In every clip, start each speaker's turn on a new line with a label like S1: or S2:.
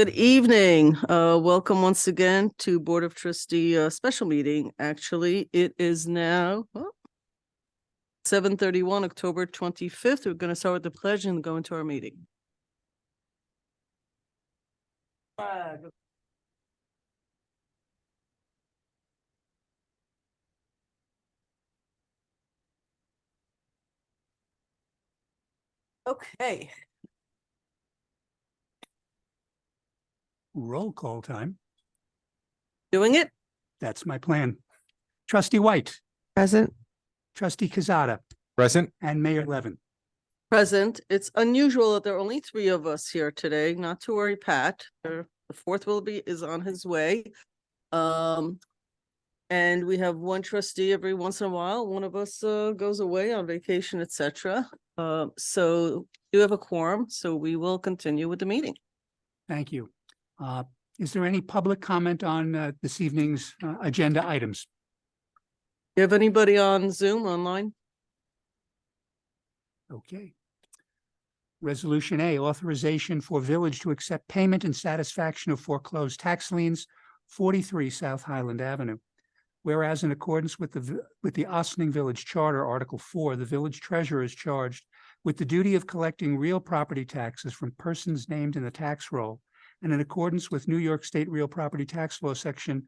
S1: Good evening. Welcome once again to Board of Trustee special meeting. Actually, it is now 7:31, October 25th. We're going to start with the pledge and go into our meeting. Okay.
S2: Roll call time.
S1: Doing it?
S2: That's my plan. Trustee White,
S3: Present.
S2: Trustee Quezada,
S4: Present.
S2: and Mayor Levin.
S1: Present. It's unusual that there are only three of us here today. Not to worry, Pat. The fourth is on his way. And we have one trustee every once in a while. One of us goes away on vacation, etc. So you have a quorum, so we will continue with the meeting.
S2: Thank you. Is there any public comment on this evening's agenda items?
S1: Do you have anybody on Zoom online?
S2: Okay. Resolution A, authorization for village to accept payment and satisfaction of foreclosed tax liens, 43 South Highland Avenue. Whereas in accordance with the Ossining Village Charter, Article 4, the village treasurer is charged with the duty of collecting real property taxes from persons named in the tax roll. And in accordance with New York State Real Property Tax Law, Section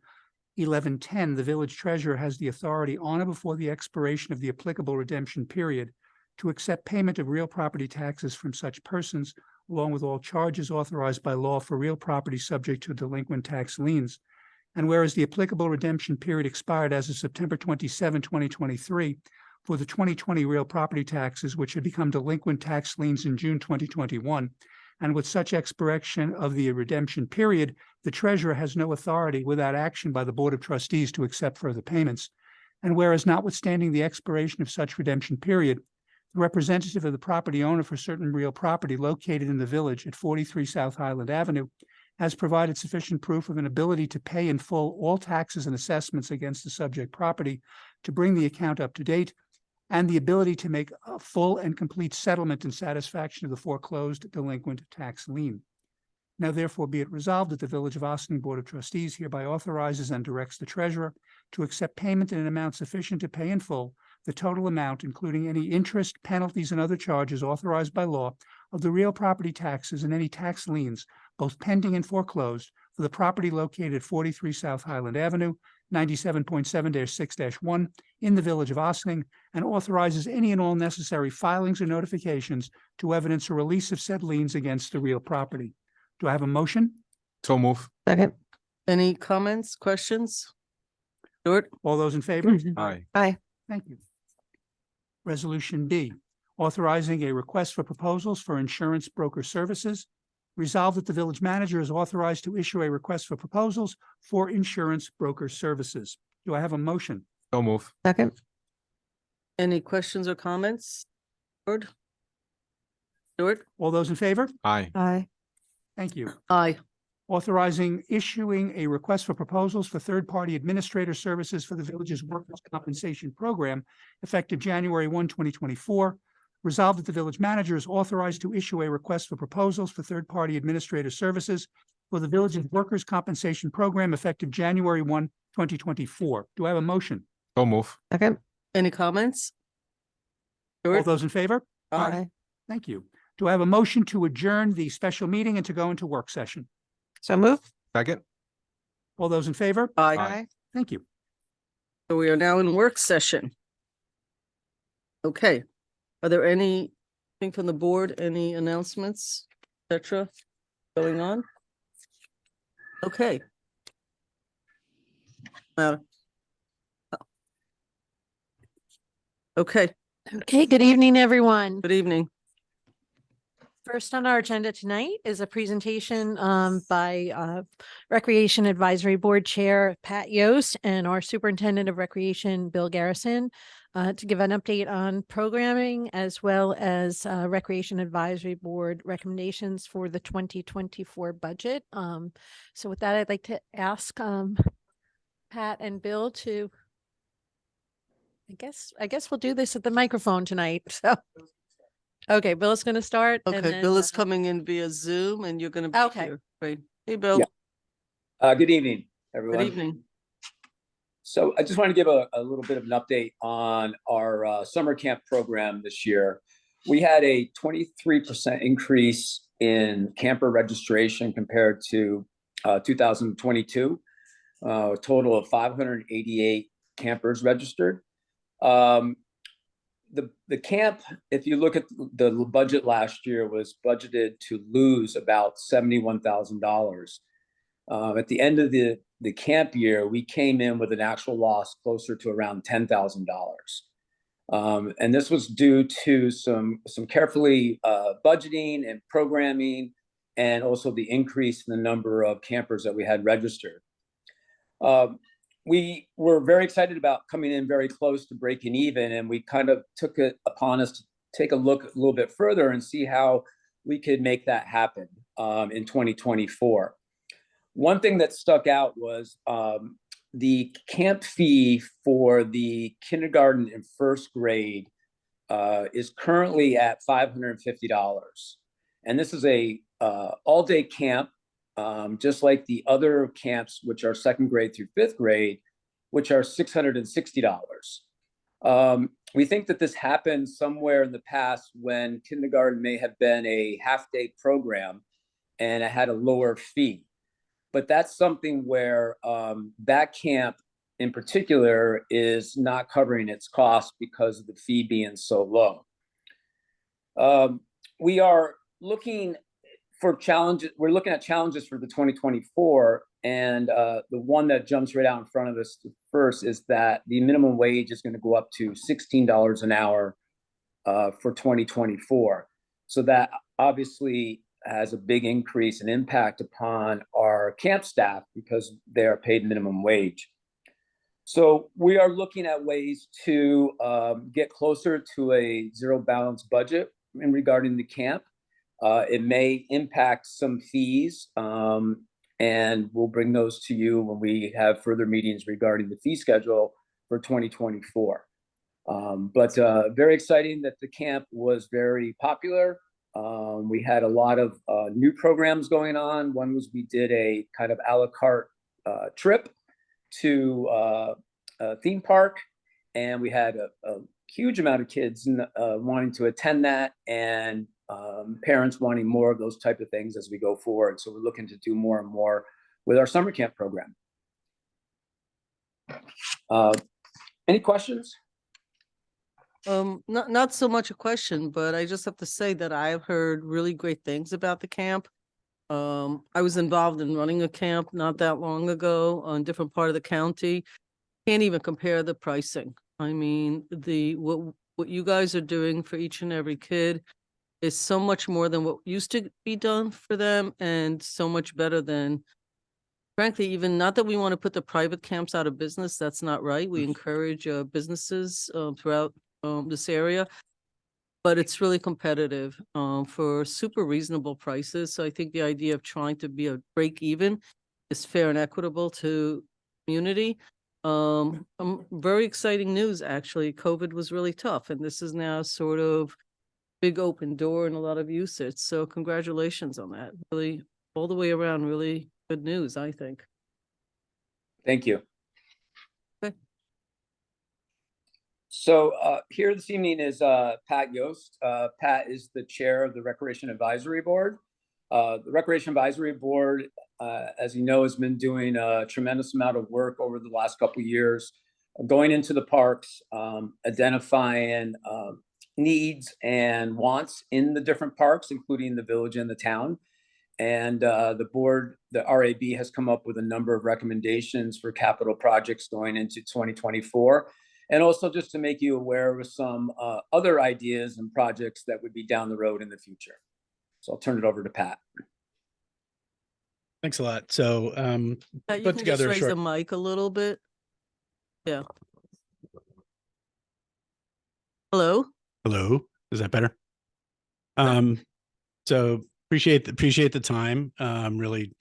S2: 1110, the village treasurer has the authority on or before the expiration of the applicable redemption period to accept payment of real property taxes from such persons, along with all charges authorized by law for real property subject to delinquent tax liens. And whereas the applicable redemption period expired as of September 27, 2023, for the 2020 real property taxes, which had become delinquent tax liens in June 2021, and with such expiration of the redemption period, the treasurer has no authority without action by the Board of Trustees to accept further payments. And whereas notwithstanding the expiration of such redemption period, the representative of the property owner for certain real property located in the village at 43 South Highland Avenue has provided sufficient proof of an ability to pay in full all taxes and assessments against the subject property to bring the account up to date, and the ability to make a full and complete settlement and satisfaction of the foreclosed delinquent tax lien. Now therefore be it resolved that the Village of Ossining Board of Trustees hereby authorizes and directs the treasurer to accept payment in an amount sufficient to pay in full the total amount, including any interest, penalties, and other charges authorized by law of the real property taxes and any tax liens, both pending and foreclosed, for the property located at 43 South Highland Avenue, 97.7-6-1 in the Village of Ossining, and authorizes any and all necessary filings or notifications to evidence a release of said liens against the real property. Do I have a motion?
S4: So move.
S3: Second.
S1: Any comments, questions? Stuart?
S2: All those in favor?
S4: Aye.
S3: Aye.
S2: Thank you. Resolution B, authorizing a request for proposals for insurance broker services. Resolved that the village manager is authorized to issue a request for proposals for insurance broker services. Do I have a motion?
S4: So move.
S3: Second.
S1: Any questions or comments? Stuart?
S2: All those in favor?
S4: Aye.
S3: Aye.
S2: Thank you.
S1: Aye.
S2: Authorizing issuing a request for proposals for third-party administrator services for the village's workers' compensation program effective January 1, 2024. Resolved that the village manager is authorized to issue a request for proposals for third-party administrator services for the village's workers' compensation program effective January 1, 2024. Do I have a motion?
S4: So move.
S3: Second.
S1: Any comments?
S2: All
S1: Stuart?
S2: those in favor?
S3: Aye.
S2: Thank you. Do I have a motion to adjourn the special meeting and to go into work session?
S3: So move.
S4: Second.
S2: All those in favor?
S1: Aye.
S4: Aye.
S2: Thank you.
S1: So we are now in work session. Okay. Are there anything from the board, any announcements, etc. going on? Okay. Okay,
S5: Okay, good evening, everyone.
S1: good evening.
S5: First on our agenda tonight is a presentation by Recreation Advisory Board Chair Pat Yost and our Superintendent of Recreation, Bill Garrison, to give an update on programming as well as Recreation Advisory Board recommendations for the 2024 budget. So with that, I'd like to ask Pat and Bill to, I guess we'll do this at the microphone tonight. So. Okay, Bill's going to start.
S1: Okay,
S5: and then,
S1: Bill is coming in via Zoom and you're gonna be
S5: Okay.
S1: here, right? Hey, Bill.
S3: Good evening,
S1: Good
S3: everyone.
S1: evening.
S3: So I just want to give a little bit of an update on our summer camp program this year. We had a 23% increase in camper registration compared to 2022, a total of 588 campers registered. The camp, if you look at the budget last year, was budgeted to lose about $71,000. At the end of the camp year, we came in with an actual loss closer to around $10,000. And this was due to some carefully budgeting and programming, and also the increase in the number of campers that we had registered. We were very excited about coming in very close to breaking even, and we kind of took it upon us to take a look a little bit further and see how we could make that happen in 2024. One thing that stuck out was the camp fee for the kindergarten and first grade is currently at $550. And this is a all-day camp, just like the other camps, which are second grade through fifth grade, which are $660. We think that this happened somewhere in the past when kindergarten may have been a half-day program and it had a lower fee. But that's something where that camp in particular is not covering its costs because of the fee being so low. We are looking for challenges. We're looking at challenges for the 2024, and the one that jumps right out in front of us first is that the minimum wage is going to go up to $16 an hour for 2024. So that obviously has a big increase and impact upon our camp staff because they are paid minimum wage. So we are looking at ways to get closer to a zero balance budget in regarding the camp. It may impact some fees, and we'll bring those to you when we have further meetings regarding the fee schedule for 2024. But very exciting that the camp was very popular. We had a lot of new programs going on. One was we did a kind of a la carte trip to a theme park, and we had a huge amount of kids wanting to attend that, and parents wanting more of those type of things as we go forward. So we're looking to do more and more with our summer camp program. Any questions?
S1: Not so much a question, but I just have to say that I've heard really great things about the camp. I was involved in running a camp not that long ago on a different part of the county. Can't even compare the pricing. I mean, what you guys are doing for each and every kid is so much more than what used to be done for them, and so much better than, frankly, even not that we want to put the private camps out of business. That's not right. We encourage businesses throughout this area, but it's really competitive for super reasonable prices. So I think the idea of trying to be a break even is fair and equitable to community. Very exciting news, actually. COVID was really tough, and this is now sort of big open door and a lot of usage. So congratulations on that. Really, all the way around, really good news, I think.
S3: Thank you.
S1: Okay.
S3: So here this evening is Pat Yost. Pat is the chair of the Recreation Advisory Board. The Recreation Advisory Board, as you know, has been doing a tremendous amount of work over the last couple of years, going into the parks, identifying needs and wants in the different parks, including the village and the town. And the board, the RAB, has come up with a number of recommendations for capital projects going into 2024. And also just to make you aware of some other ideas and projects that would be down the road in the future. So I'll turn it over to Pat.
S4: Thanks a lot. So
S1: Pat, you
S4: put
S1: can
S4: together
S1: just
S4: a
S1: raise
S4: short.
S1: the mic a little bit. Yeah. Hello.
S4: Hello. Is that better? So appreciate the time. Really,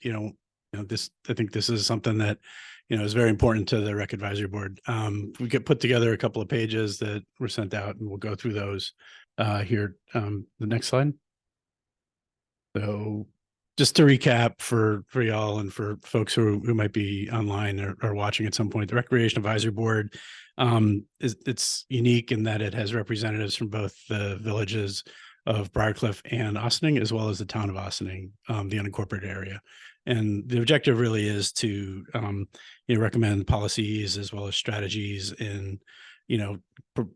S4: this, I think this is something that, is very important to the Rec Advisory Board. We get put together a couple of pages that were sent out, and we'll go through those here. The next slide. So just to recap for y'all and for folks who might be online or watching at some point, the Recreation Advisory Board it's unique in that it has representatives from both the villages of Briarcliff and Ossining, as well as the town of Ossining, the unincorporated area. And the objective really is to recommend policies as well as strategies and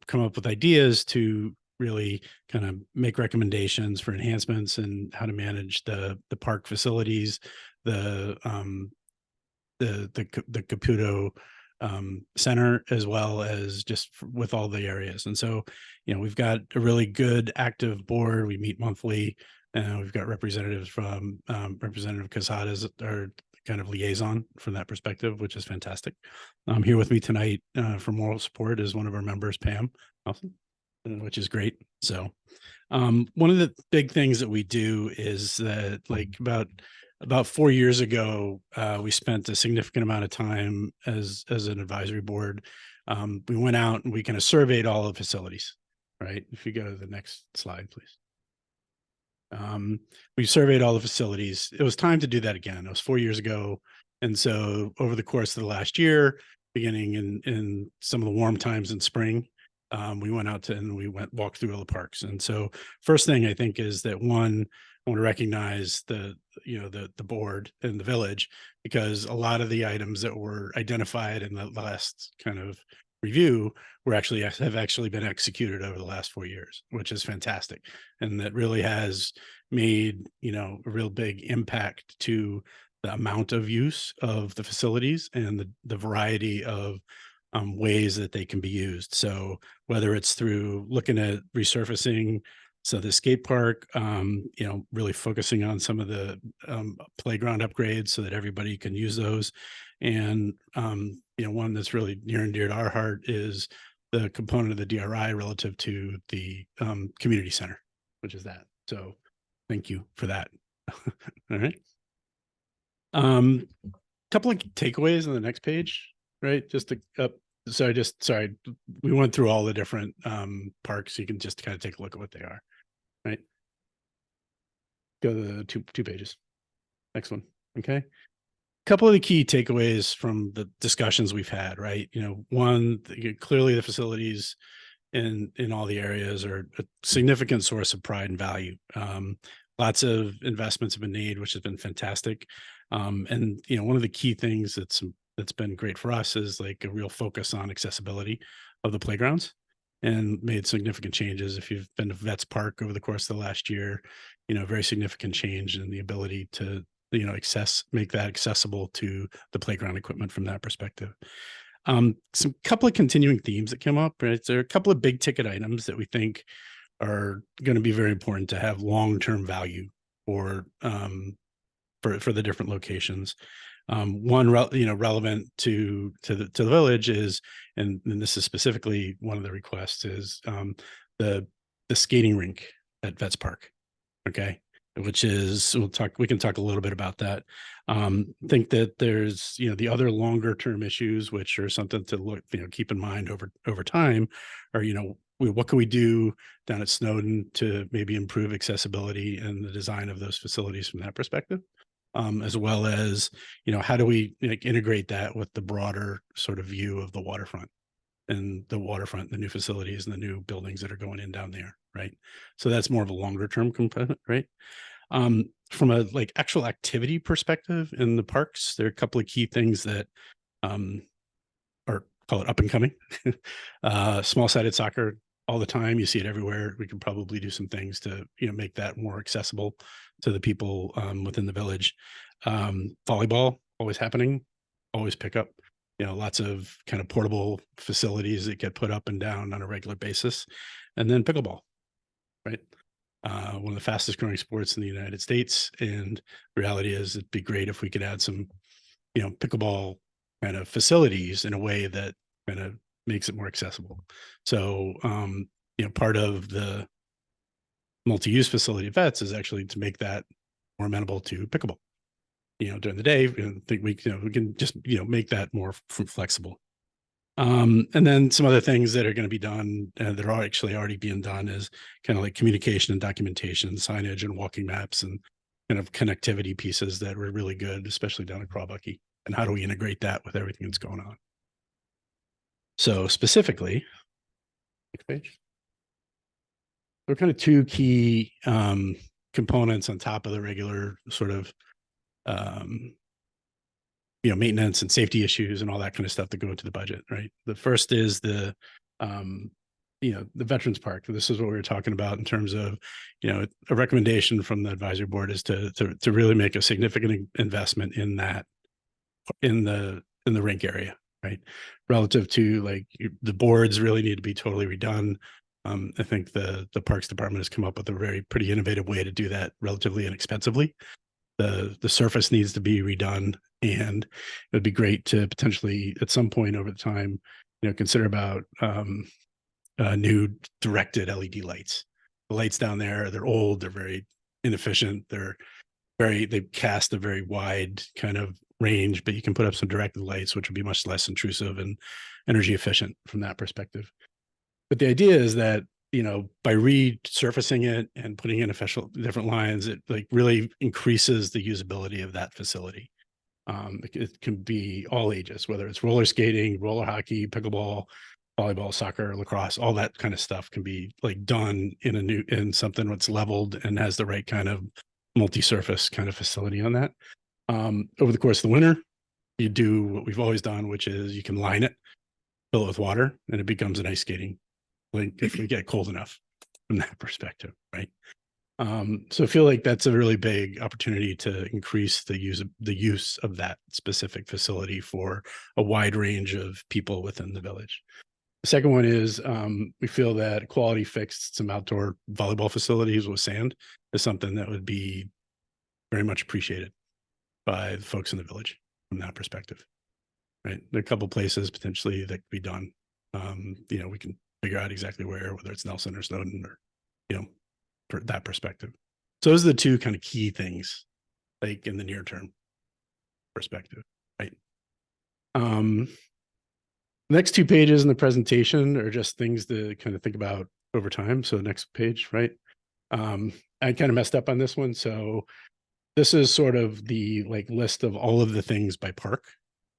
S4: come up with ideas to really kind of make recommendations for enhancements and how to manage the park facilities, the Caputo center, as well as just with all the areas. And so, we've got a really good active board. We meet monthly, and we've got representatives from Representative Casada as our kind of liaison from that perspective, which is fantastic. Here with me tonight for moral support is one of our members, Pam Nelson, which is great. So one of the big things that we do is that, like, about 4 years ago, we spent a significant amount of time as an advisory board. We went out and we kind of surveyed all the facilities, right? If you go to the next slide, please. We surveyed all the facilities. It was time to do that again. It was 4 years ago. And so over the course of the last year, beginning in some of the warm times in spring, we went out and we walked through all the parks. And so first thing I think is that, one, I want to recognize the board and the village, because a lot of the items that were identified in the last kind of review have actually been executed over the last 4 years, which is fantastic. And that really has made, a real big impact to the amount of use of the facilities and the variety of ways that they can be used. So whether it's through looking at resurfacing, so the skate park, really focusing on some of the playground upgrades so that everybody can use those. And, one that's really near and dear to our heart is the component of the DRI relative to the community center, which is that. So thank you for that. All right. Couple of takeaways on the next page, right? Just to sorry, we went through all the different parks. You can just kind of take a look at what they are, right? Go to the two pages. Next one. Okay. Couple of the key takeaways from the discussions we've had, right? One, clearly the facilities in all the areas are a significant source of pride and value. Lots of investments have been made, which has been fantastic. And one of the key things that's been great for us is like a real focus on accessibility of the playgrounds, and made significant changes. If you've been to Vets Park over the course of the last year, very significant change in the ability to make that accessible to the playground equipment from that perspective. Some couple of continuing themes that came up, right? There are a couple of big ticket items that we think are going to be very important to have long-term value for the different locations. One relevant to the village is, and this is specifically one of the requests, is the skating rink at Vets Park. Okay. Which is, we can talk a little bit about that. Think that there's, the other longer term issues, which are something to keep in mind over time, are, what can we do down at Snowden to maybe improve accessibility and the design of those facilities from that perspective, as well as, how do we integrate that with the broader sort of view of the waterfront, the new facilities and the new buildings that are going in down there, right? So that's more of a longer term component, right? From a actual activity perspective in the parks, there are a couple of key things that are, call it, up and coming. Small-sided soccer all the time. You see it everywhere. We could probably do some things to make that more accessible to the people within the village. Volleyball, always happening, always pick up. Lots of kind of portable facilities that get put up and down on a regular basis. And then pickleball, right? One of the fastest growing sports in the United States. And the reality is it'd be great if we could add some, pickleball kind of facilities in a way that kind of makes it more accessible. So, part of the multi-use facility at Vets is actually to make that more amenable to pickleball. During the day, think we can just, make that more flexible. And then some other things that are going to be done that are actually already being done is kind of like communication and documentation, signage and walking maps and kind of connectivity pieces that were really good, especially down at Crawbucky. And how do we integrate that with everything that's going on? So specifically, next page. There are kind of two key components on top of the regular sort of maintenance and safety issues and all that kind of stuff that go into the budget, right? The first is the Veterans Park. This is what we were talking about in terms of, a recommendation from the advisory board is to really make a significant investment in that, in the rink area, right? Relative to the boards really need to be totally redone. I think the Parks Department has come up with a pretty innovative way to do that relatively inexpensively. The surface needs to be redone, and it would be great to potentially at some point over the time, consider about new directed LED lights. The lights down there, they're old, they're very inefficient, they cast a very wide kind of range, but you can put up some directed lights, which would be much less intrusive and energy efficient from that perspective. But the idea is that, by resurfacing it and putting in different lines, it really increases the usability of that facility. It can be all ages, whether it's roller skating, roller hockey, pickleball, volleyball, soccer, lacrosse, all that kind of stuff can be done in something that's leveled and has the right kind of multi-surface kind of facility on that. Over the course of the winter, you do what we've always done, which is you can line it, fill it with water, and it becomes an ice skating rink if we get cold enough from that perspective, right? So I feel like that's a really big opportunity to increase the use of that specific facility for a wide range of people within the village. The second one is we feel that quality fixed some outdoor volleyball facilities with sand is something that would be very much appreciated by the folks in the village from that perspective, right? There are a couple places potentially that could be done. We can figure out exactly whether it's Nelson or Snowden or, for that perspective. So those are the two kind of key things, in the near term perspective, right? Next two pages in the presentation are just things to kind of think about over time. So next page, right? I kind of messed up on this one. So this is sort of the list of all of the things by park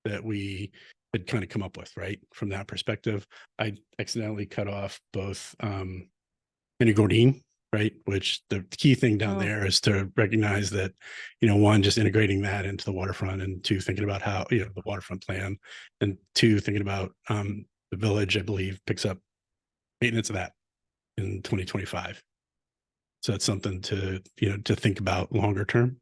S4: that we had kind of come up with, right? From that perspective, I accidentally cut off both Henry Gordine, right? Which the key thing down there is to recognize that, one, just integrating that into the waterfront, and two, thinking about how, the waterfront plan, and two, thinking about the village, I believe, picks up maintenance of that in 2025. So it's something to think about longer term.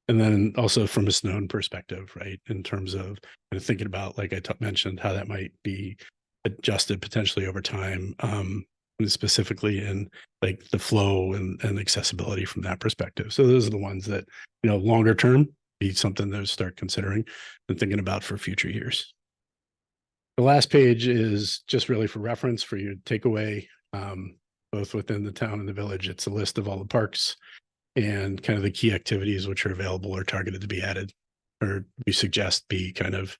S4: And then also from a Snowden perspective, right? In terms of thinking about, like I mentioned, how that might be adjusted potentially over time, specifically in the flow and accessibility from that perspective. So those are the ones that, longer term be something to start considering and thinking about for future years. The last page is just really for reference for your takeaway, both within the town and the village. It's a list of all the parks and kind of the key activities which are available or targeted to be added, or we suggest be kind of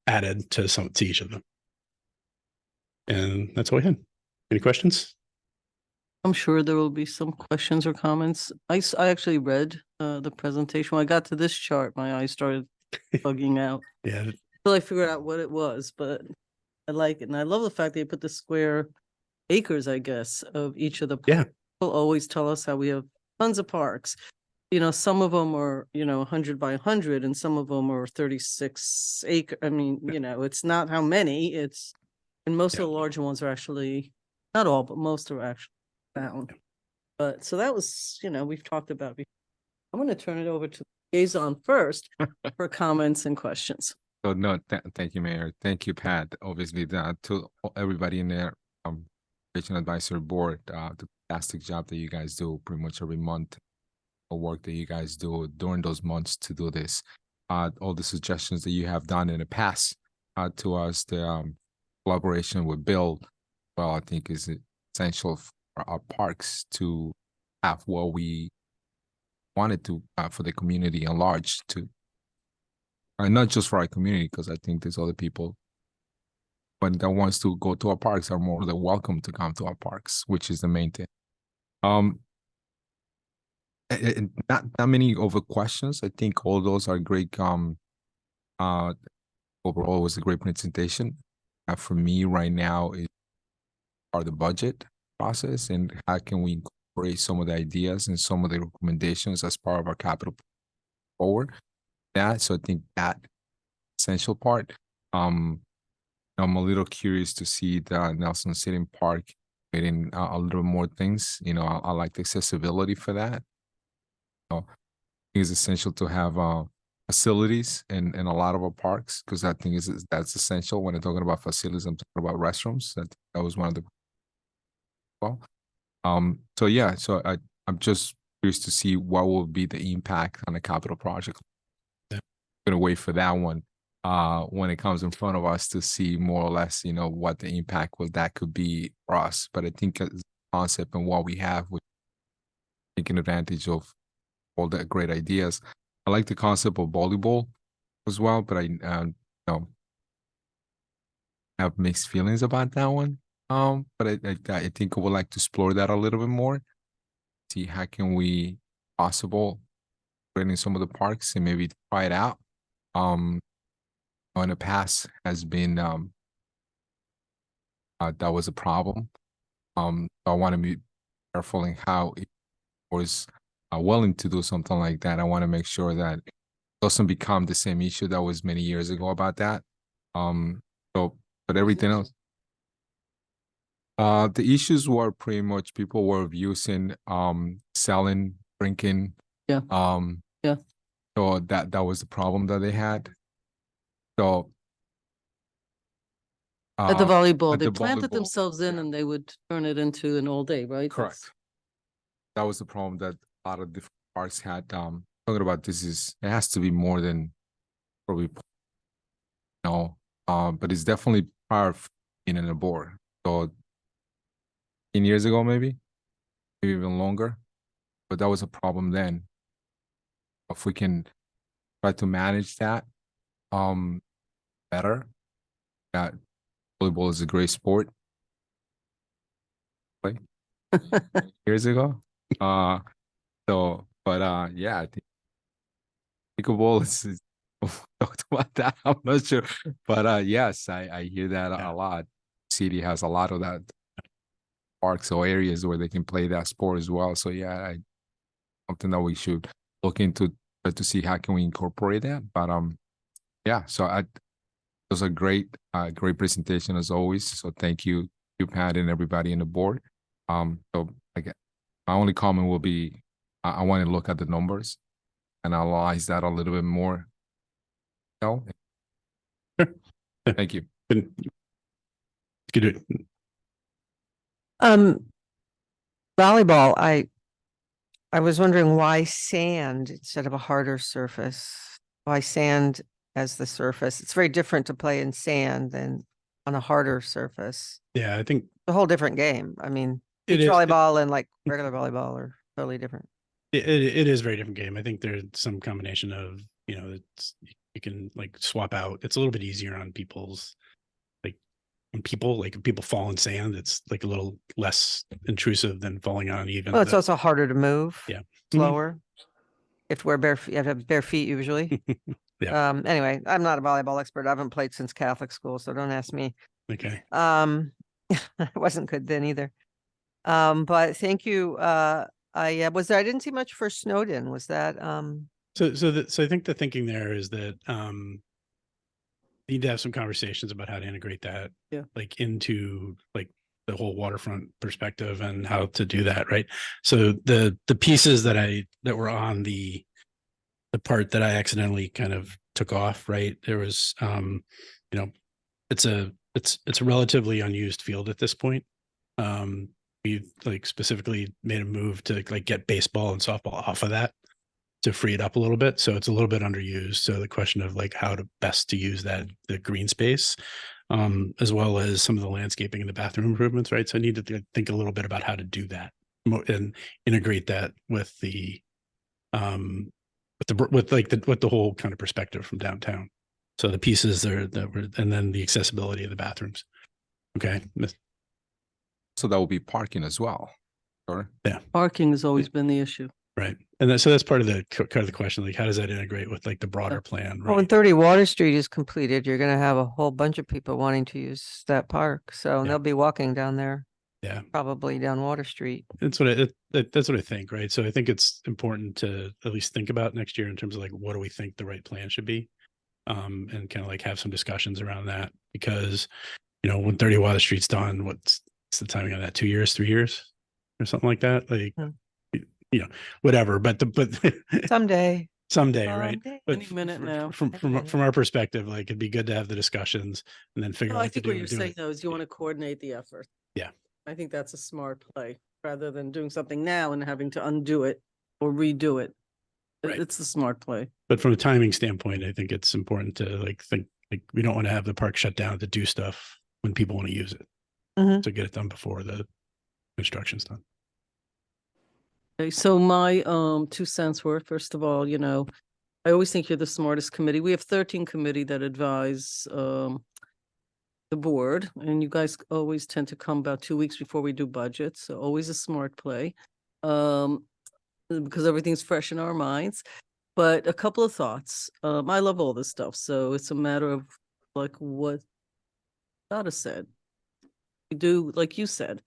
S4: added to each of them. And that's all I had. Any questions?
S1: I'm sure there will be some questions or comments. I actually read the presentation. When I got to this chart, my eyes started bugging out.
S4: Yeah.
S1: Until I figured out what it was, but I like it. And I love the fact they put the square acres, I guess, of each of the
S4: Yeah.
S1: People always tell us how we have tons of parks. Some of them are, 100 by 100, and some of them are 36 acre. I mean, it's not how many, and most of the larger ones are actually, not all, but most are actually found. But so that was, we've talked about before. I'm going to turn it over to the liaison first for comments and questions.
S6: So no, thank you, Mayor. Thank you, Pat. Obviously, to everybody in there, Regional Advisory Board, the fantastic job that you guys do pretty much every month, the work that you guys do during those months to do this, all the suggestions that you have done in the past to us, the collaboration with Bill, well, I think is essential for our parks to have what we wanted to for the community at large, to and not just for our community, because I think there's other people that wants to go to our parks are more than welcome to come to our parks, which is the main thing. not many over questions. I think all those are great. Overall, it was a great presentation. For me right now is are the budget process and how can we incorporate some of the ideas and some of the recommendations as part of our capital forward. So I think that essential part. I'm a little curious to see the Nelson City Park getting a little more things. You know, I like the accessibility for that. So I think it's essential to have facilities in a lot of our parks because I think that's essential when I'm talking about facilities. I'm talking about restrooms. That was one of the so yeah, so I'm just curious to see what will be the impact on the capital project. I'm gonna wait for that one when it comes in front of us to see more or less, you know, what the impact that could be for us. But I think the concept and what we have, we're taking advantage of all the great ideas. I like the concept of volleyball as well, but I you know, have mixed feelings about that one. But I think I would like to explore that a little bit more. See how can we possible put it in some of the parks and maybe try it out. In the past has been that was a problem. I want to be careful in how it was willing to do something like that. I want to make sure that it doesn't become the same issue that was many years ago about that. So, but everything else. The issues were pretty much people were abusing, selling, drinking.
S1: Yeah. Yeah.
S6: So that was the problem that they had. So
S1: At the volleyball,
S6: at
S1: they
S6: the
S1: planted
S6: volleyball,
S1: themselves in and they would turn it into an all day, right?
S6: correct. That was the problem that a lot of different parks had. Talking about this it has to be more than probably, you know, but it's definitely part of being in the board. So 10 years ago, maybe even longer, but that was a problem then. If we can try to manage that better, that volleyball is a great sport. Play years ago. Yeah, I think pickleball is talked about that. I'm not sure. But yes, I hear that a lot. City has a lot of that parks or areas where they can play that sport as well. So yeah, something that we should look into to see how can we incorporate that. But yeah, so it was a great presentation as always. So thank you, Pat, and everybody on the board. So again, my only comment will be I want to look at the numbers and analyze that a little bit more. No, thank you.
S4: Good.
S7: Volleyball, I was wondering why sand instead of a harder surface? Why sand as the surface? It's very different to play in sand than on a harder surface.
S4: Yeah, I think
S7: A whole different game. I mean,
S4: It
S7: beach
S4: is-
S7: volleyball and like regular volleyball are totally different.
S4: it is a very different game. I think there's some combination of, you know, you can like swap out. It's a little bit easier on people's, like when people fall in sand, it's like a little less intrusive than falling on even.
S7: Well, it's also harder to move.
S4: Yeah.
S7: Slower. You have to wear bare feet. You have to have bare feet usually.
S4: Yeah.
S7: Anyway, I'm not a volleyball expert. I haven't played since Catholic school, so don't ask me.
S4: Okay.
S7: I wasn't good then either. But thank you. I didn't see much for Snowden. Was that
S4: So I think the thinking there is that need to have some conversations about how to integrate that, like into like the whole waterfront perspective and how to do that, right? So the pieces that were on the part that I accidentally kind of took off, right? There was you know, it's a relatively unused field at this point. We've like specifically made a move to like get baseball and softball off of that to free it up a little bit. So it's a little bit underused. So the question of like how to best to use the green space, as well as some of the landscaping and the bathroom improvements, right? So I need to think a little bit about how to do that and integrate that with the whole kind of perspective from downtown. So the pieces there and then the accessibility of the bathrooms. Okay.
S6: So that will be parking as well. Sure.
S1: Parking has always been the issue.
S4: Right. And so that's part of the question, like, how does that integrate with like the broader plan?
S7: Well, when
S4: Right.
S7: 30 Water Street is completed, you're gonna have a whole bunch of people wanting to use that park. So
S4: Yeah.
S7: they'll be walking down there,
S4: Yeah.
S7: probably down Water Street.
S4: That's what that's what I think. Right. So I think it's important to at least think about next year in terms of like, what do we think the right plan should be? And kind of like have some discussions around that, because, when 30 Water Street's done, what's the timing on that? 2 years, 3 years or something like that? Like,
S7: Hmm.
S4: whatever, but
S7: Someday.
S4: someday, right?
S7: Someday.
S4: But
S1: Any minute now.
S4: from our perspective, like, it'd be good to have the discussions and then figure
S1: No,
S4: out
S1: I
S4: what to
S1: think
S4: do.
S1: what you're
S4: and do
S1: saying
S4: it.
S1: though is you want to coordinate the effort.
S4: Yeah.
S1: I think that's a smart play rather than doing something now and having to undo it or redo it.
S4: Right.
S1: It's a smart play.
S4: But from a timing standpoint, I think it's important to like think, like, we don't want to have the park shut down to do stuff when people want to use it.
S7: Mhm.
S4: So get it done before the construction's done.
S1: Okay, so my 2 cents worth, first of all, I always think you're the smartest committee. We have 13 committee that advise the board, and you guys always tend to come about 2 weeks before we do budget, so always a smart play. Because everything's fresh in our minds. But a couple of thoughts. I love all this stuff, so it's a matter of like what Donna said. We do, like you said,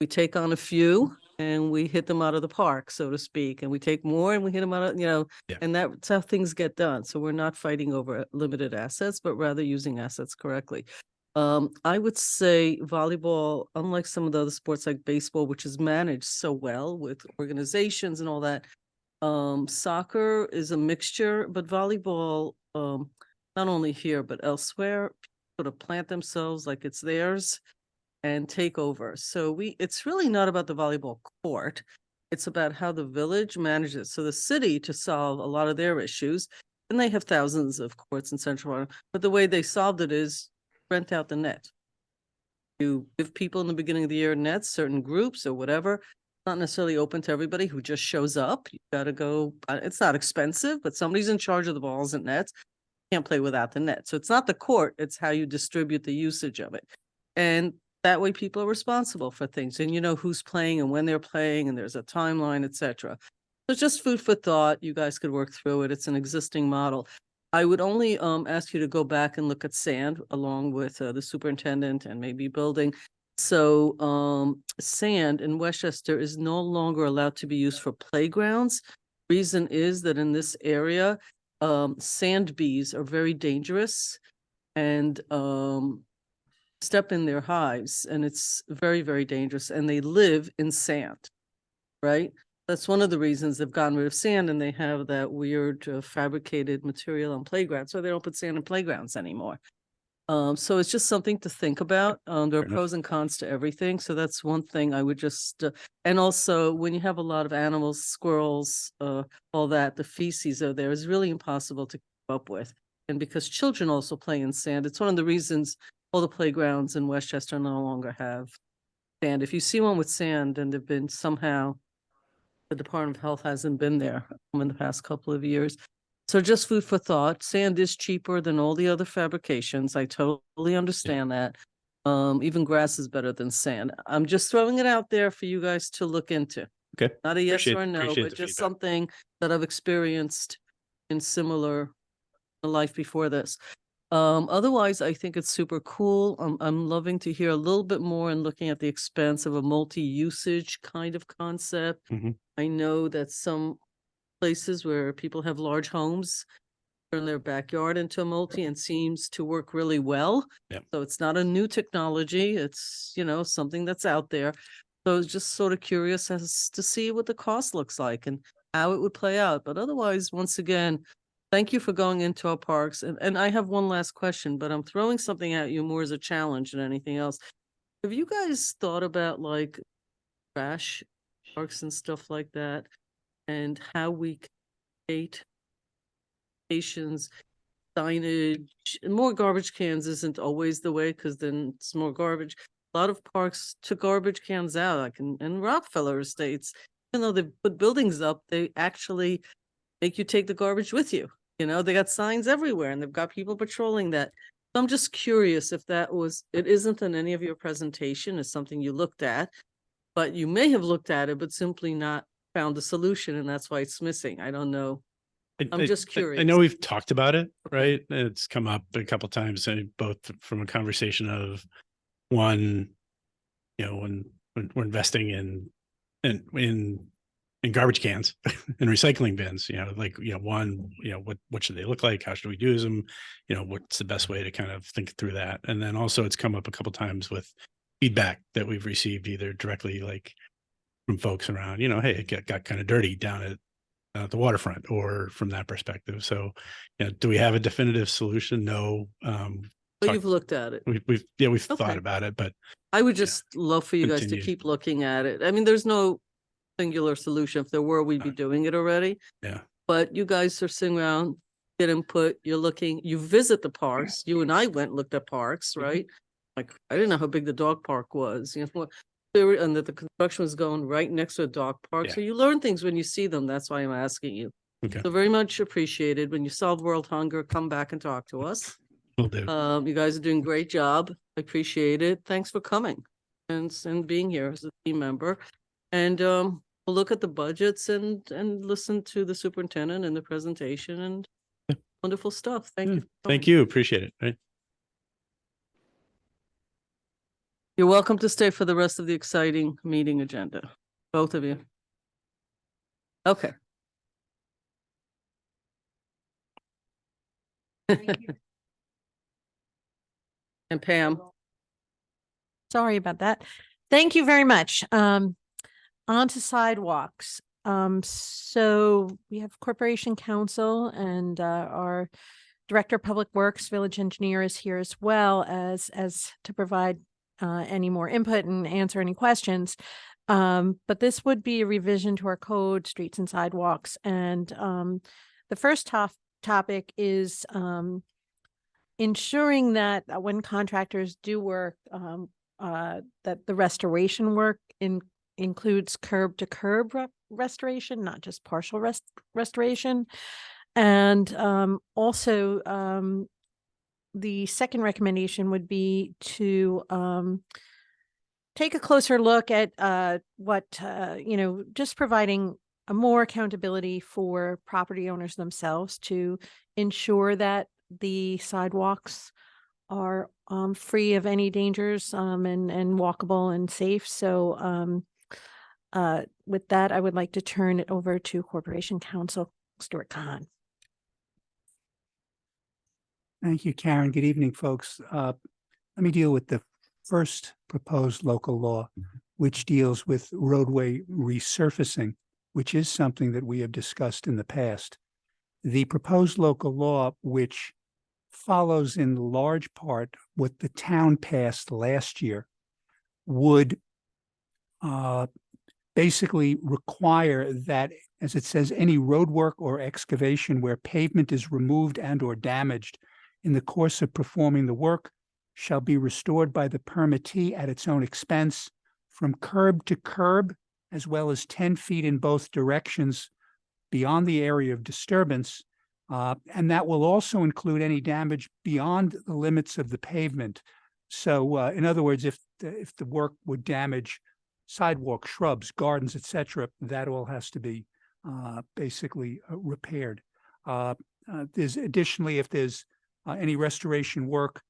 S1: we take on a few and we hit them out of the park, so to speak, and we take more and we hit them out of,
S4: Yeah.
S1: and that's how things get done. So we're not fighting over limited assets, but rather using assets correctly. I would say volleyball, unlike some of the other sports like baseball, which is managed so well with organizations and all that, soccer is a mixture, but volleyball, not only here but elsewhere, sort of plant themselves like it's theirs and take over. So it's really not about the volleyball court. It's about how the village manages. So the city, to solve a lot of their issues, and they have thousands of courts in Central Florida, but the way they solved it is rent out the net. You give people in the beginning of the year nets, certain groups or whatever, not necessarily open to everybody who just shows up. You gotta go, it's not expensive, but somebody's in charge of the balls and nets. Can't play without the net. So it's not the court, it's how you distribute the usage of it. And that way people are responsible for things and you know who's playing and when they're playing and there's a timeline, etc. So it's just food for thought. You guys could work through it. It's an existing model. I would only ask you to go back and look at sand along with the superintendent and maybe building. So sand in Westchester is no longer allowed to be used for playgrounds. Reason is that in this area, sand bees are very dangerous and step in their hives, and it's very, very dangerous, and they live in sand, right? That's one of the reasons they've gotten rid of sand, and they have that weird fabricated material on playgrounds, so they don't put sand in playgrounds anymore. So it's just something to think about. There are
S4: Fair enough.
S1: pros and cons to everything. So that's one thing I would just, and also when you have a lot of animals, squirrels, all that, the feces are there is really impossible to keep up with. And because children also play in sand, it's one of the reasons all the playgrounds in Westchester no longer have sand. If you see one with sand and they've been somehow, the Department of Health hasn't been there in the past couple of years. So just food for thought. Sand is cheaper than all the other fabrications. I totally understand that. Even grass is better than sand. I'm just throwing it out there for you guys to look into.
S4: Okay.
S1: Not a yes
S4: Appreciate-
S1: or a no,
S4: appreciate
S1: but
S4: the
S1: just
S4: feedback.
S1: something that I've experienced in similar life before this. Otherwise, I think it's super cool. I'm loving to hear a little bit more and looking at the expense of a multi-usage kind of concept.
S4: Mhm.
S1: I know that some places where people have large homes turn their backyard into a multi and seems to work really well.
S4: Yep.
S1: So it's not a new technology. It's, something that's out there. So I was just sort of curious as to see what the cost looks like and how it would play out. But otherwise, once again, thank you for going into our parks. And I have one last question, but I'm throwing something at you more as a challenge than anything else. Have you guys thought about like trash parks and stuff like that and how we create stations, signage, and more garbage cans isn't always the way because then it's more garbage. A lot of parks took garbage cans out, like in Rockefeller Estates. Even though they put buildings up, they actually make you take the garbage with you. They got signs everywhere and they've got people patrolling that. So I'm just curious if it isn't in any of your presentation, it's something you looked at, but you may have looked at it, but simply not found a solution and that's why it's missing. I don't know. I'm just
S4: I know
S1: curious.
S4: we've talked about it, right? It's come up a couple times, both from a conversation of one, when we're investing in garbage cans and recycling bins, one, what should they look like? How should we use them? What's the best way to kind of think through that? And then also it's come up a couple times with feedback that we've received either directly like from folks around, hey, it got kind of dirty down at the waterfront or from that perspective. So, do we have a definitive solution? No.
S1: But you've looked at it.
S4: We've
S1: Okay.
S4: thought about it, but
S1: I would just love for you guys to
S4: Continue.
S1: keep looking at it. I mean, there's no singular solution. If there were, we'd be doing it already.
S4: yeah.
S1: But you guys are sitting around, get input, you're looking, you visit the parks. You and I went and looked at parks, right? Like, I didn't know how big the dog park was, and that the construction was going right next to a dog park.
S4: Yeah.
S1: So you learn things when you see them. That's why I'm asking you.
S4: Okay.
S1: So very much appreciated. When you solve world hunger, come back and talk to us.
S4: Will do.
S1: You guys are doing a great job. I appreciate it. Thanks for coming and being here as a team member. And we'll look at the budgets and listen to the superintendent and the presentation and wonderful stuff. Thank you. for
S4: Thank
S1: coming.
S4: you. Appreciate it. Right.
S1: You're welcome to stay for the rest of the exciting meeting agenda. Both of you. Okay. And Pam.
S5: Sorry about that. Thank you very much. On to sidewalks. So we have Corporation Counsel and our Director of Public Works, Village Engineer is here as well as to provide any more input and answer any questions. But this would be a revision to our code, streets and sidewalks. And the first topic is ensuring that when contractors do work, that the restoration work includes curb to curb restoration, not just partial restoration. And also the second recommendation would be to take a closer look at what, just providing a more accountability for property owners themselves to ensure that the sidewalks are free of any dangers and walkable and safe. So with that, I would like to turn it over to Corporation Counsel, Stuart Kahn.
S2: Thank you, Karen. Good evening, folks. Let me deal with the first proposed local law, which deals with roadway resurfacing, which is something that we have discussed in the past. The proposed local law, which follows in large part what the town passed last year, would basically require that, as it says, any roadwork or excavation where pavement is removed and or damaged in the course of performing the work shall be restored by the permittee at its own expense from curb to curb, as well as 10 feet in both directions beyond the area of disturbance. And that will also include any damage beyond the limits of the pavement. So in other words, if the work would damage sidewalk, shrubs, gardens, etc., that all has to be basically repaired. There's additionally, if there's any restoration work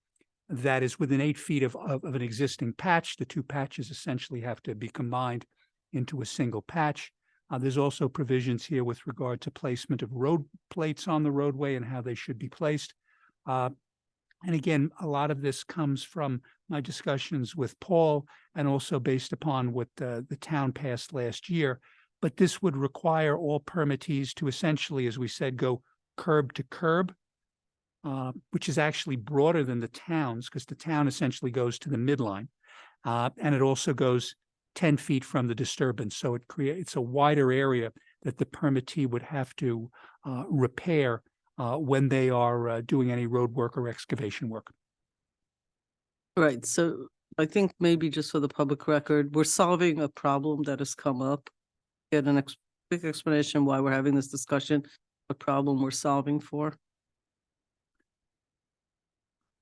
S2: that is within 8 feet of an existing patch, the two patches essentially have to be combined into a single patch. There's also provisions here with regard to placement of road plates on the roadway and how they should be placed. And again, a lot of this comes from my discussions with Paul and also based upon what the town passed last year. But this would require all permittees to essentially, as we said, go curb to curb, which is actually broader than the towns because the town essentially goes to the midline. And it also goes 10 feet from the disturbance. So it creates a wider area that the permittee would have to repair when they are doing any road work or excavation work.
S1: Right. So I think maybe just for the public record, we're solving a problem that has come up. Get an quick explanation why we're having this discussion, what problem we're solving for.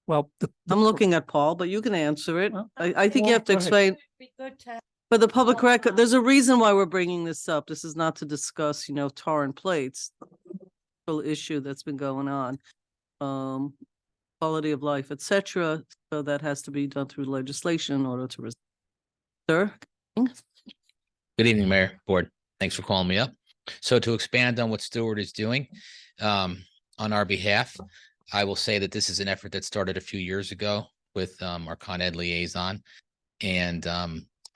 S2: Well,
S1: I'm looking at Paul, but you can answer it.
S2: Well,
S1: I think you have to
S2: Paul, go ahead.
S1: explain.
S5: It'd be good to
S1: For the public record, there's a reason why we're bringing this up. This is not to discuss, tar and plates. Whole issue that's been going on. Quality of life, etc. So that has to be done through legislation in order to. Sir?
S8: Good evening, Mayor, Board. Thanks for calling me up. So to expand on what Stewart is doing, on our behalf, I will say that this is an effort that started a few years ago with our Con Ed liaison. And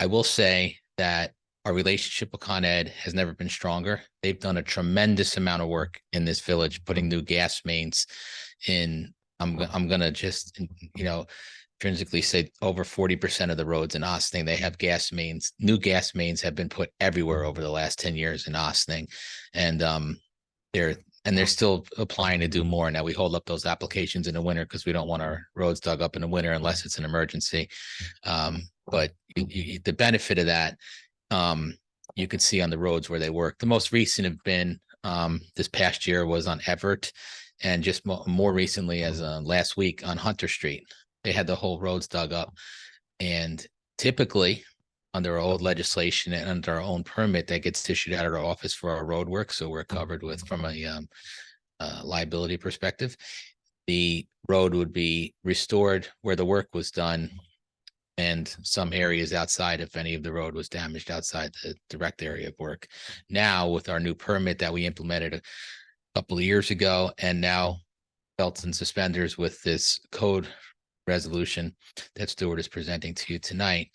S8: I will say that our relationship with Con Ed has never been stronger. They've done a tremendous amount of work in this village, putting new gas mains in. I'm gonna just, intrinsically say over 40% of the roads in Ossining, they have gas mains. New gas mains have been put everywhere over the last 10 years in Ossining. And they're still applying to do more. Now we hold up those applications in the winter because we don't want our roads dug up in the winter unless it's an emergency. But the benefit of that, you can see on the roads where they work. The most recent have been this past year was on Everett, and just more recently as last week on Hunter Street. They had the whole roads dug up. And typically under our old legislation and under our own permit that gets issued out of our office for our road work, so we're covered with from a liability perspective, the road would be restored where the work was done, and some areas outside if any of the road was damaged outside the direct area of work. Now with our new permit that we implemented a couple of years ago, and now belts and suspenders with this code resolution that Stewart is presenting to you tonight,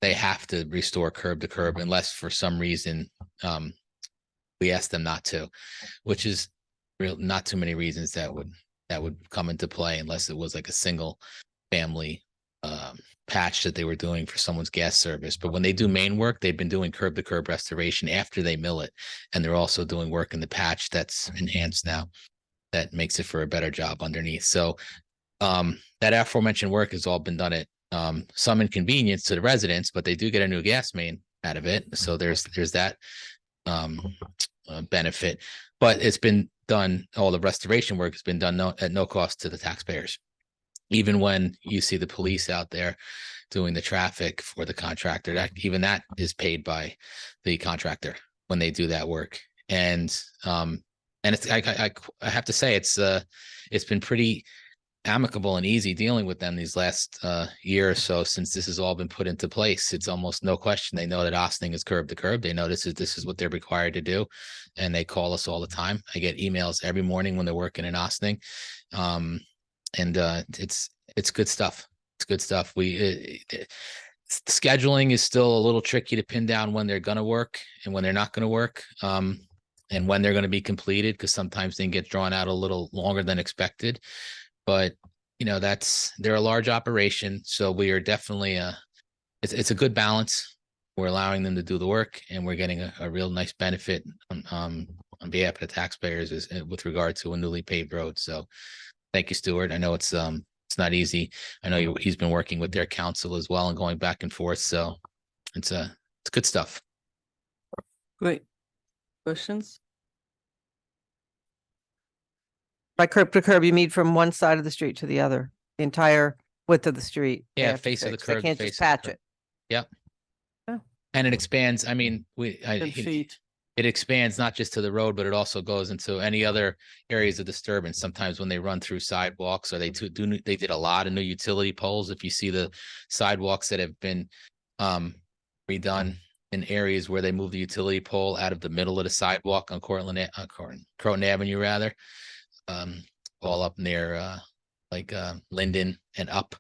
S8: they have to restore curb to curb unless for some reason we ask them not to, which is real not too many reasons that would come into play unless it was like a single family patch that they were doing for someone's gas service. But when they do main work, they've been doing curb to curb restoration after they mill it, and they're also doing work in the patch that's enhanced now that makes it for a better job underneath. So that aforementioned work has all been done at some inconvenience to the residents, but they do get a new gas main out of it. So there's that benefit, but it's been done. All the restoration work has been done at no cost to the taxpayers. Even when you see the police out there doing the traffic for the contractor, even that is paid by the contractor when they do that work. And it's I have to say it's been pretty amicable and easy dealing with them these last year or so since this has all been put into place. It's almost no question. They know that Ossining is curb to curb. They know this is what they're required to do, and they call us all the time. I get emails every morning when they're working in Ossining, and it's good stuff. It's good stuff. Scheduling is still a little tricky to pin down when they're going to work and when they're not going to work, and when they're going to be completed, because sometimes they can get drawn out a little longer than expected. But they're a large operation, so we are definitely it's a good balance. We're allowing them to do the work, and we're getting a real nice benefit on behalf of the taxpayers with regard to a newly paved road. So thank you, Stewart. I know it's not easy. I know he's been working with their council as well and going back and forth. So it's good stuff.
S1: Great. Questions?
S7: By curb to curb, you mean from one side of the street to the other, the entire width of the street? they
S8: Yeah,
S7: have to
S8: face of the
S7: fix. They
S8: curb,
S7: can't
S8: face
S7: just
S8: of the
S7: patch
S8: curb.
S7: it.
S8: Yep.
S7: Oh.
S8: And it expands. I mean,
S1: 10 feet.
S8: it expands not just to the road, but it also goes into any other areas of disturbance. Sometimes when they run through sidewalks, or they did a lot of new utility poles. If you see the sidewalks that have been redone in areas where they move the utility pole out of the middle of the sidewalk on Croton Avenue, rather, all up near Linden and up.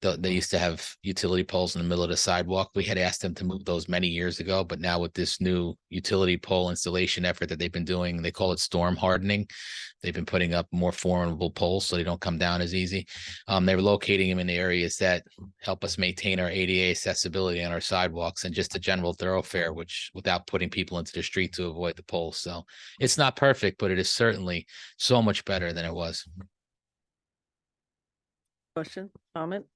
S8: They used to have utility poles in the middle of the sidewalk. We had asked them to move those many years ago, but now with this new utility pole installation effort that they've been doing, they call it storm hardening. They've been putting up more formidable poles so they don't come down as easy. They're locating them in the areas that help us maintain our ADA accessibility on our sidewalks and just a general thoroughfare, which without putting people into the street to avoid the poles. So it's not perfect, but it is certainly so much better than it was.
S1: Question, comment?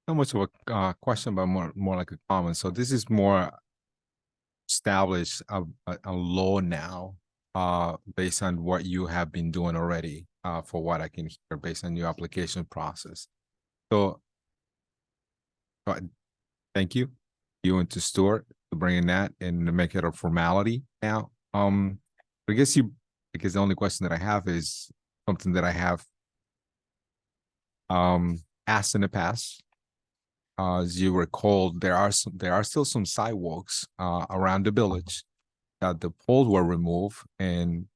S6: Not much of a question, but more like a comment. So this is more established a law now, based on what you have been doing already, for what I can hear, based on your application process. So, thank you. you and to Stuart to bring in that and to make it a formality now. I guess the only question that I have is something that I have asked in the past. As you recall, there are still some sidewalks around the village that the poles were removed and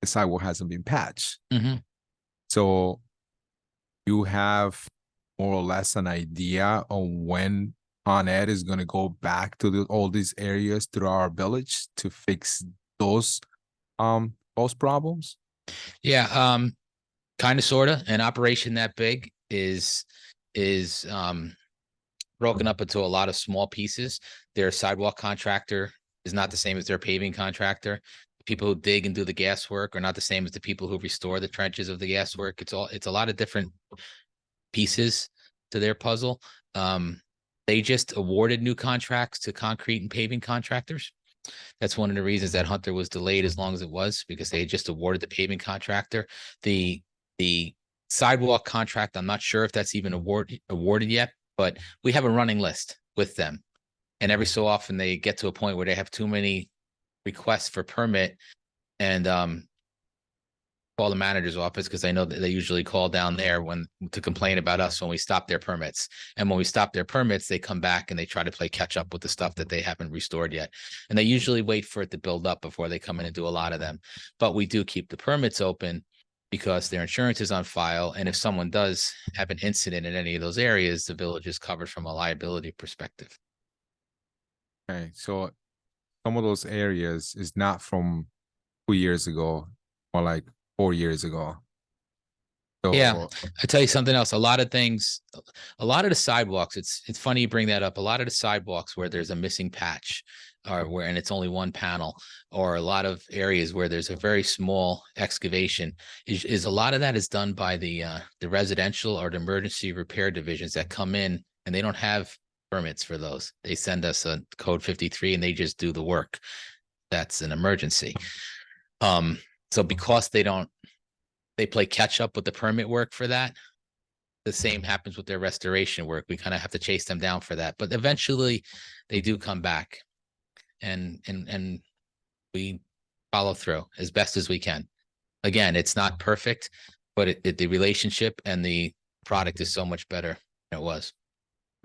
S6: the sidewalk hasn't been patched.
S8: Mhm.
S6: So you have more or less an idea on when Con Ed is going to go back to all these areas through our village to fix those problems?
S8: Yeah, kind of, sort of. An operation that big is broken up into a lot of small pieces. Their sidewalk contractor is not the same as their paving contractor. People who dig and do the gas work are not the same as the people who restore the trenches of the gas work. It's a lot of different pieces to their puzzle. They just awarded new contracts to concrete and paving contractors. That's one of the reasons that Hunter was delayed as long as it was, because they had just awarded the paving contractor. The sidewalk contract, I'm not sure if that's even awarded yet, but we have a running list with them. And every so often they get to a point where they have too many requests for permit, and call the manager's office, because I know that they usually call down there to complain about us when we stop their permits. And when we stop their permits, they come back and they try to play catch up with the stuff that they haven't restored yet. And they usually wait for it to build up before they come in and do a lot of them. But we do keep the permits open because their insurance is on file. And if someone does have an incident in any of those areas, the village is covered from a liability perspective.
S6: Okay, so some of those areas is not from 2 years ago or like 4 years ago. So,
S8: Yeah, I tell you something else. A lot of things, a lot of the sidewalks. It's funny you bring that up. A lot of the sidewalks where there's a missing patch, and it's only one panel, or a lot of areas where there's a very small excavation, is a lot of that is done by the residential or the emergency repair divisions that come in, and they don't have permits for those. They send us a code 53 and they just do the work. That's an emergency. So because they play catch up with the permit work for that. The same happens with their restoration work. We kind of have to chase them down for that, but eventually they do come back, and we follow through as best as we can. Again, it's not perfect, but the relationship and the product is so much better than it was.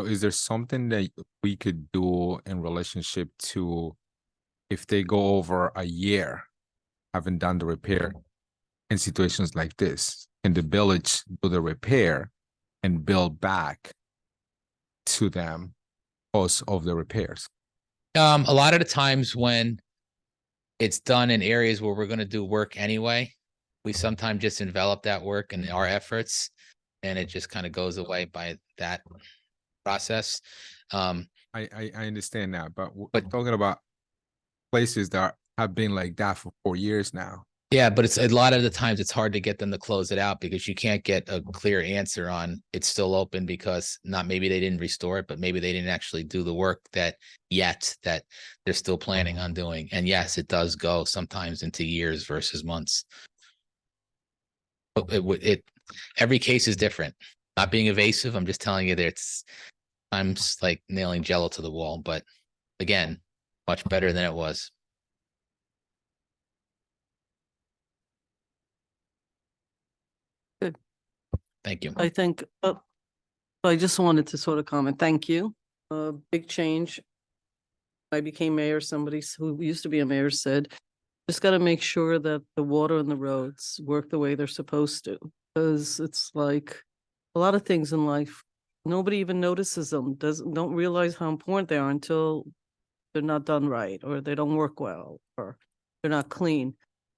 S6: is there something that we could do in relationship to if they go over a year haven't done the repair in situations like this? Can the village do the repair and build back to them cost of the repairs?
S8: A lot of the times when it's done in areas where we're going to do work anyway, we sometimes just envelop that work in our efforts, and it just kind of goes away by that process.
S6: I understand that, but we're talking about places that have been like that for 4 years now.
S8: Yeah, but it's a lot of the times it's hard to get them to close it out because you can't get a clear answer on it's still open because maybe they didn't restore it, but maybe they didn't actually do the work that they're still planning on doing. And yes, it does go sometimes into years versus months. But every case is different. Not being evasive, I'm just telling you that I'm just like nailing Jello to the wall, but again, much better than it was.
S1: Good.
S8: Thank you.
S1: I think, I just wanted to sort of comment, thank you. Big change. I became mayor, somebody who used to be a mayor said, just got to make sure that the water and the roads work the way they're supposed to. Because it's like a lot of things in life, nobody even notices them, don't realize how important they are until they're not done right, or they don't work well, or they're not clean.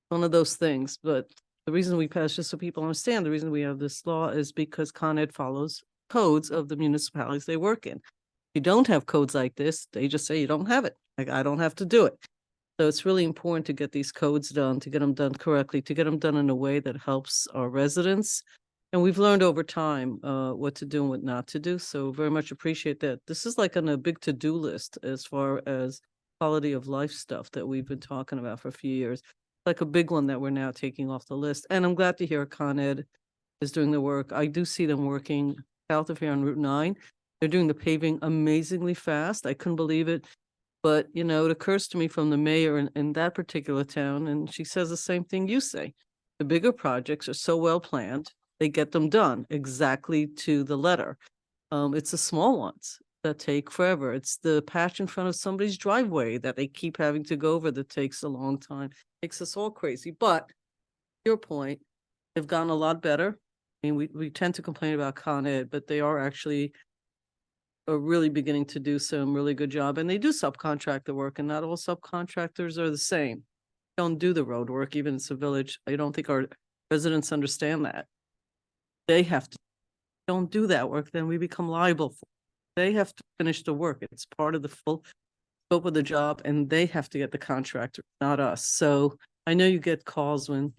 S1: One of those things. But the reason we pass, just so people understand, the reason we have this law is because Con Ed follows codes of the municipalities they work in. If you don't have codes like this, they just say you don't have it. Like, I don't have to do it. So it's really important to get these codes done, to get them done correctly, to get them done in a way that helps our residents. And we've learned over time what to do and what not to do. So very much appreciate that. This is like on a big to-do list as far as quality of life stuff that we've been talking about for a few years. Like a big one that we're now taking off the list. And I'm glad to hear Con Ed is doing the work. I do see them working south of here on Route 9. They're doing the paving amazingly fast. I couldn't believe it. But, you know, it occurs to me from the mayor in that particular town, and she says the same thing you say. The bigger projects are so well planned, they get them done exactly to the letter. It's the small ones that take forever. It's the patch in front of somebody's driveway that they keep having to go over that takes a long time. Makes us all crazy. But your point, they've gotten a lot better. I mean, we tend to complain about Con Ed, but they are actually really beginning to do some really good job. And they do subcontract the work, and not all subcontractors are the same. Don't do the road work, even it's a village. I don't think our residents understand that. They have to, don't do that work, then we become liable for. They have to finish the work. It's part of the full scope of the job, and they have to get the contractor, not us. So I know you get calls when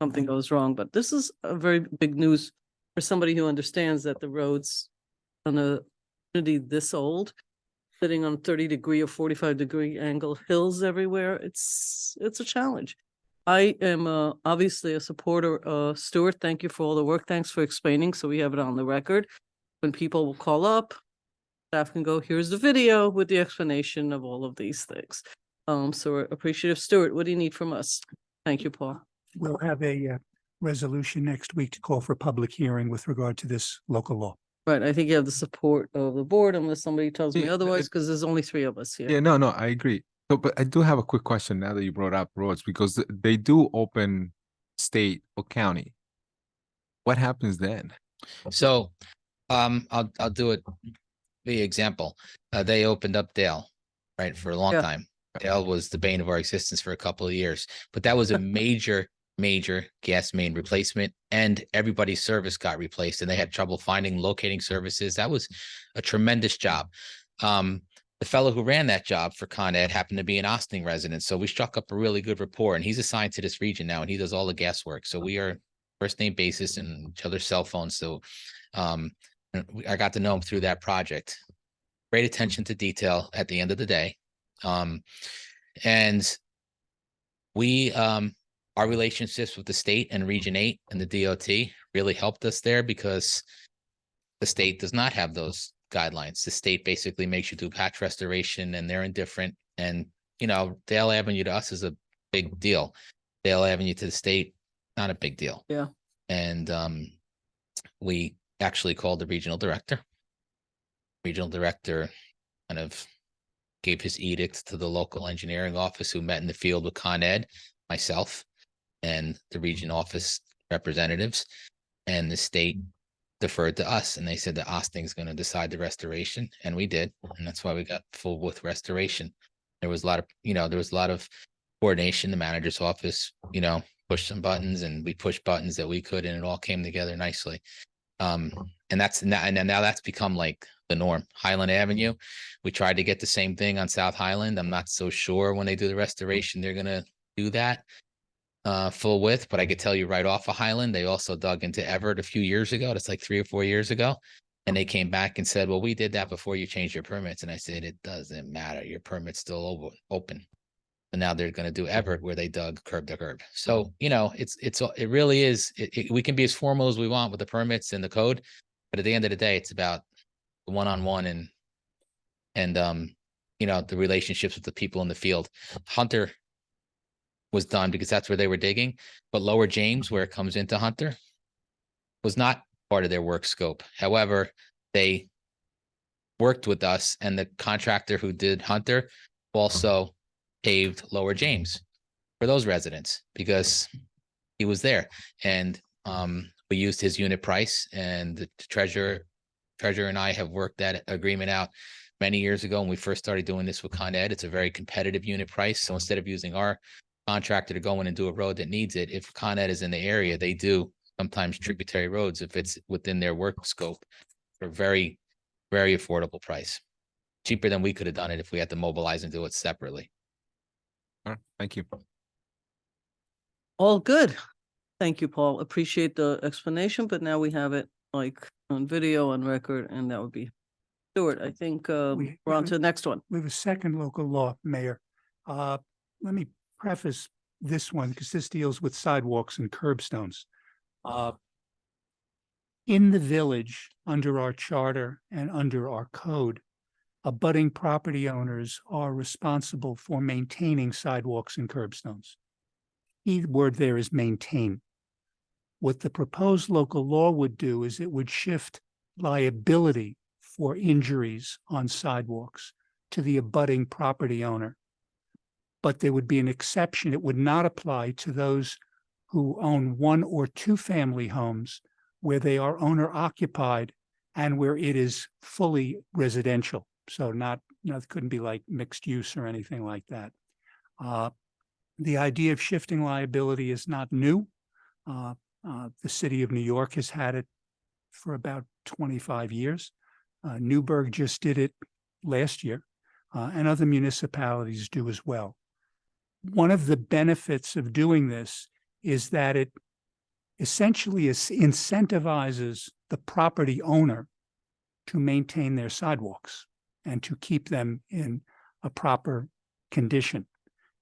S1: something goes wrong, but this is a very big news for somebody who understands that the roads on a community this old, sitting on 30-degree or 45-degree angle hills everywhere, it's a challenge. I am obviously a supporter. Stuart, thank you for all the work. Thanks for explaining, so we have it on the record. When people will call up, staff can go, here's the video with the explanation of all of these things. So we're appreciative. Stuart, what do you need from us? Thank you, Paul.
S2: We'll have a resolution next week to call for public hearing with regard to this local law.
S1: Right, I think you have the support of the board unless somebody tells me
S6: Yeah,
S1: otherwise, because there's only 3 of us here.
S6: Yeah, no, I agree. So, but I do have a quick question now that you brought up roads, because they do open state or county. What happens then?
S8: So, I'll do it via example. They opened up Dale, right, for a long
S1: Yeah.
S8: time. Dale was the bane of our existence for a couple of years, but that was a major gas main replacement, and everybody's service got replaced, and they had trouble locating services. That was a tremendous job. The fellow who ran that job for Con Ed happened to be an Austin resident, so we struck up a really good rapport, and he's assigned to this region now, and he does all the gas work. So we are first name basis and each other's cell phones. So I got to know him through that project. Great attention to detail at the end of the day. And we our relationships with the state and Region 8 and the DOT really helped us there, because the state does not have those guidelines. The state basically makes you do patch restoration, and they're indifferent. And, you know, Dale Avenue to us is a big deal. Dale Avenue to the state, not a big deal.
S1: Yeah.
S8: And we actually called the regional director. Regional director kind of gave his edict to the local engineering office, who met in the field with Con Ed, myself, and the region office representatives, and the state deferred to us, and they said that Austin's going to decide the restoration, and we did, and that's why we got full with restoration. There was a lot of coordination. The manager's office, pushed some buttons, and we pushed buttons that we could, and it all came together nicely. And now that's become like the norm. Highland Avenue, we tried to get the same thing on South Highland. I'm not so sure when they do the restoration they're gonna do that full width, but I could tell you right off of Highland, they also dug into Everett a few years ago. That's like 3 or 4 years ago. And they came back and said, well, we did that before you changed your permits. And I said, it doesn't matter. Your permit's still open. And now they're going to do Everett, where they dug curb to curb. So, it really is, we can be as formal as we want with the permits and the code, but at the end of the day, it's about the one-on-one and the relationships with the people in the field. Hunter was done because that's where they were digging, but Lower James, where it comes into Hunter, was not part of their work scope. However, they worked with us, and the contractor who did Hunter also paved Lower James for those residents because he was there. And we used his unit price, and the treasurer and I have worked that agreement out many years ago when we first started doing this with Con Ed. It's a very competitive unit price. So instead of using our contractor to go in and do a road that needs it, if Con Ed is in the area, they do sometimes tributary roads if it's within their work scope for a very, very affordable price. Cheaper than we could have done it if we had to mobilize and do it separately.
S6: All right, thank you.
S1: All good. Thank you, Paul. Appreciate the explanation, but now we have it like on video, on record, and that would be Stuart. I think we're on to the next one.
S2: We have a second local law, Mayor. Let me preface this one because this deals with sidewalks and curbstones. In the village, under our charter and under our code, abutting property owners are responsible for maintaining sidewalks and curbstones. Key word there is maintain. What the proposed local law would do is it would shift liability for injuries on sidewalks to the abutting property owner. But there would be an exception. It would not apply to those who own 1 or 2 family homes where they are owner occupied and where it is fully residential. So it couldn't be like mixed use or anything like that. The idea of shifting liability is not new. The city of New York has had it for about 25 years. Newburgh just did it last year, and other municipalities do as well. One of the benefits of doing this is that it essentially incentivizes the property owner to maintain their sidewalks and to keep them in a proper condition.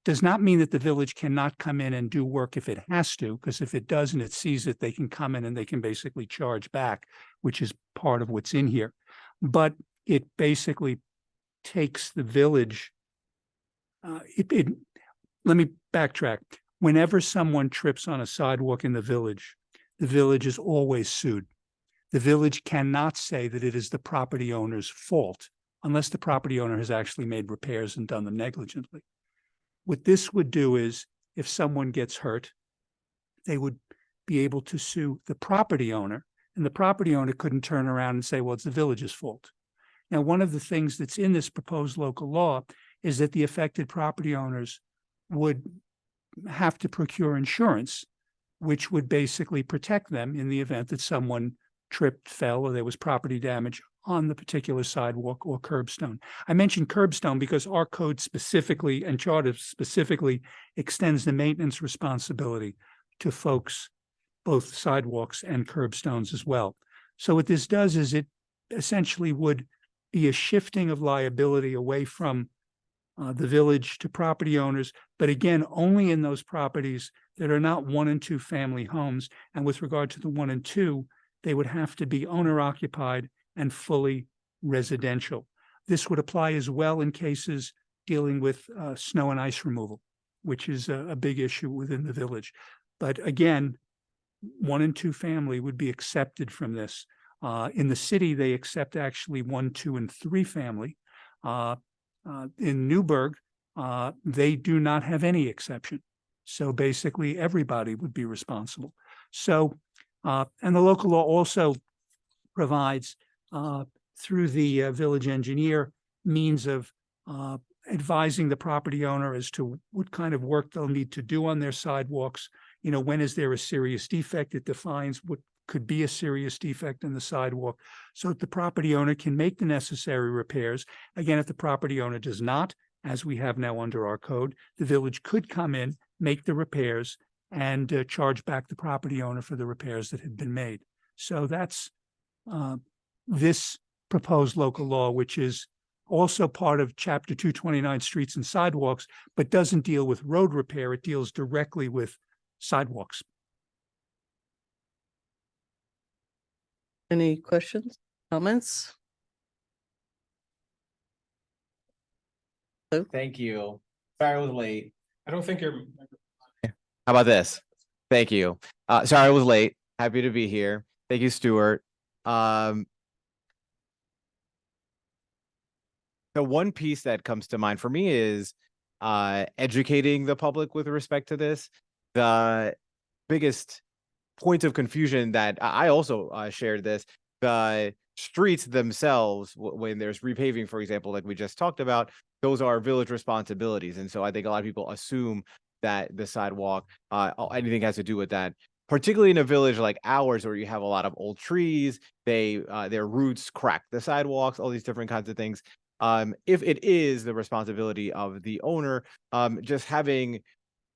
S2: Does not mean that the village cannot come in and do work if it has to, because if it does and it sees it, they can come in and they can basically charge back, which is part of what's in here. But it basically takes the village. Let me backtrack. Whenever someone trips on a sidewalk in the village is always sued. The village cannot say that it is the property owner's fault unless the property owner has actually made repairs and done them negligently. What this would do is if someone gets hurt, they would be able to sue the property owner, and the property owner couldn't turn around and say, well, it's the village's fault. Now, one of the things that's in this proposed local law is that the affected property owners would have to procure insurance, which would basically protect them in the event that someone tripped, fell, or there was property damage on the particular sidewalk or curbstone. I mentioned curbstone because our code specifically and charter specifically extends the maintenance responsibility to folks, both sidewalks and curbstones as well. So what this does is it essentially would be a shifting of liability away from the village to property owners, but again, only in those properties that are not 1 and 2 family homes. And with regard to the 1 and 2, they would have to be owner occupied and fully residential. This would apply as well in cases dealing with snow and ice removal, which is a big issue within the village. But again, 1 and 2 family would be accepted from this. In the city, they accept actually 1, 2, and 3 family. In Newburgh, they do not have any exception. So basically, everybody would be responsible. So, and the local law also provides through the village engineer means of advising the property owner as to what kind of work they'll need to do on their sidewalks. You know, when is there a serious defect? It defines what could be a serious defect in the sidewalk so that the property owner can make the necessary repairs. Again, if the property owner does not, as we have now under our code, the village could come in, make the repairs, and charge back the property owner for the repairs that had been made. So that's this proposed local law, which is also part of Chapter 229 Streets and Sidewalks, but doesn't deal with road repair. It deals directly with sidewalks.
S1: Any questions, comments?
S9: Thank you. Sorry I was late.
S10: I don't think you're.
S9: How about this? Thank you. Sorry I was late. Happy to be here. Thank you, Stuart. The one piece that comes to mind for me is educating the public with respect to this. The biggest point of confusion that I also shared this, the streets themselves, when there's repaving, for example, like we just talked about, those are village responsibilities. And so I think a lot of people assume that the sidewalk, anything has to do with that, particularly in a village like ours, where you have a lot of old trees, their roots crack the sidewalks, all these different kinds of things. If it is the responsibility of the owner, just having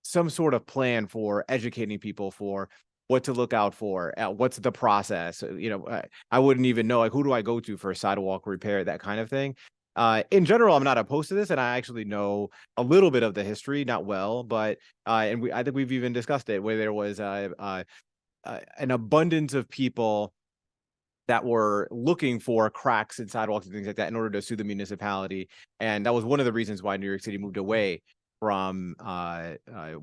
S9: some sort of plan for educating people for what to look out for, what's the process. You know, I wouldn't even know, like, who do I go to for a sidewalk repair, that kind of thing. In general, I'm not opposed to this, and I actually know a little bit of the history, not well, but I think we've even discussed it, where there was an abundance of people that were looking for cracks in sidewalks and things like that in order to sue the municipality. And that was one of the reasons why New York City moved away from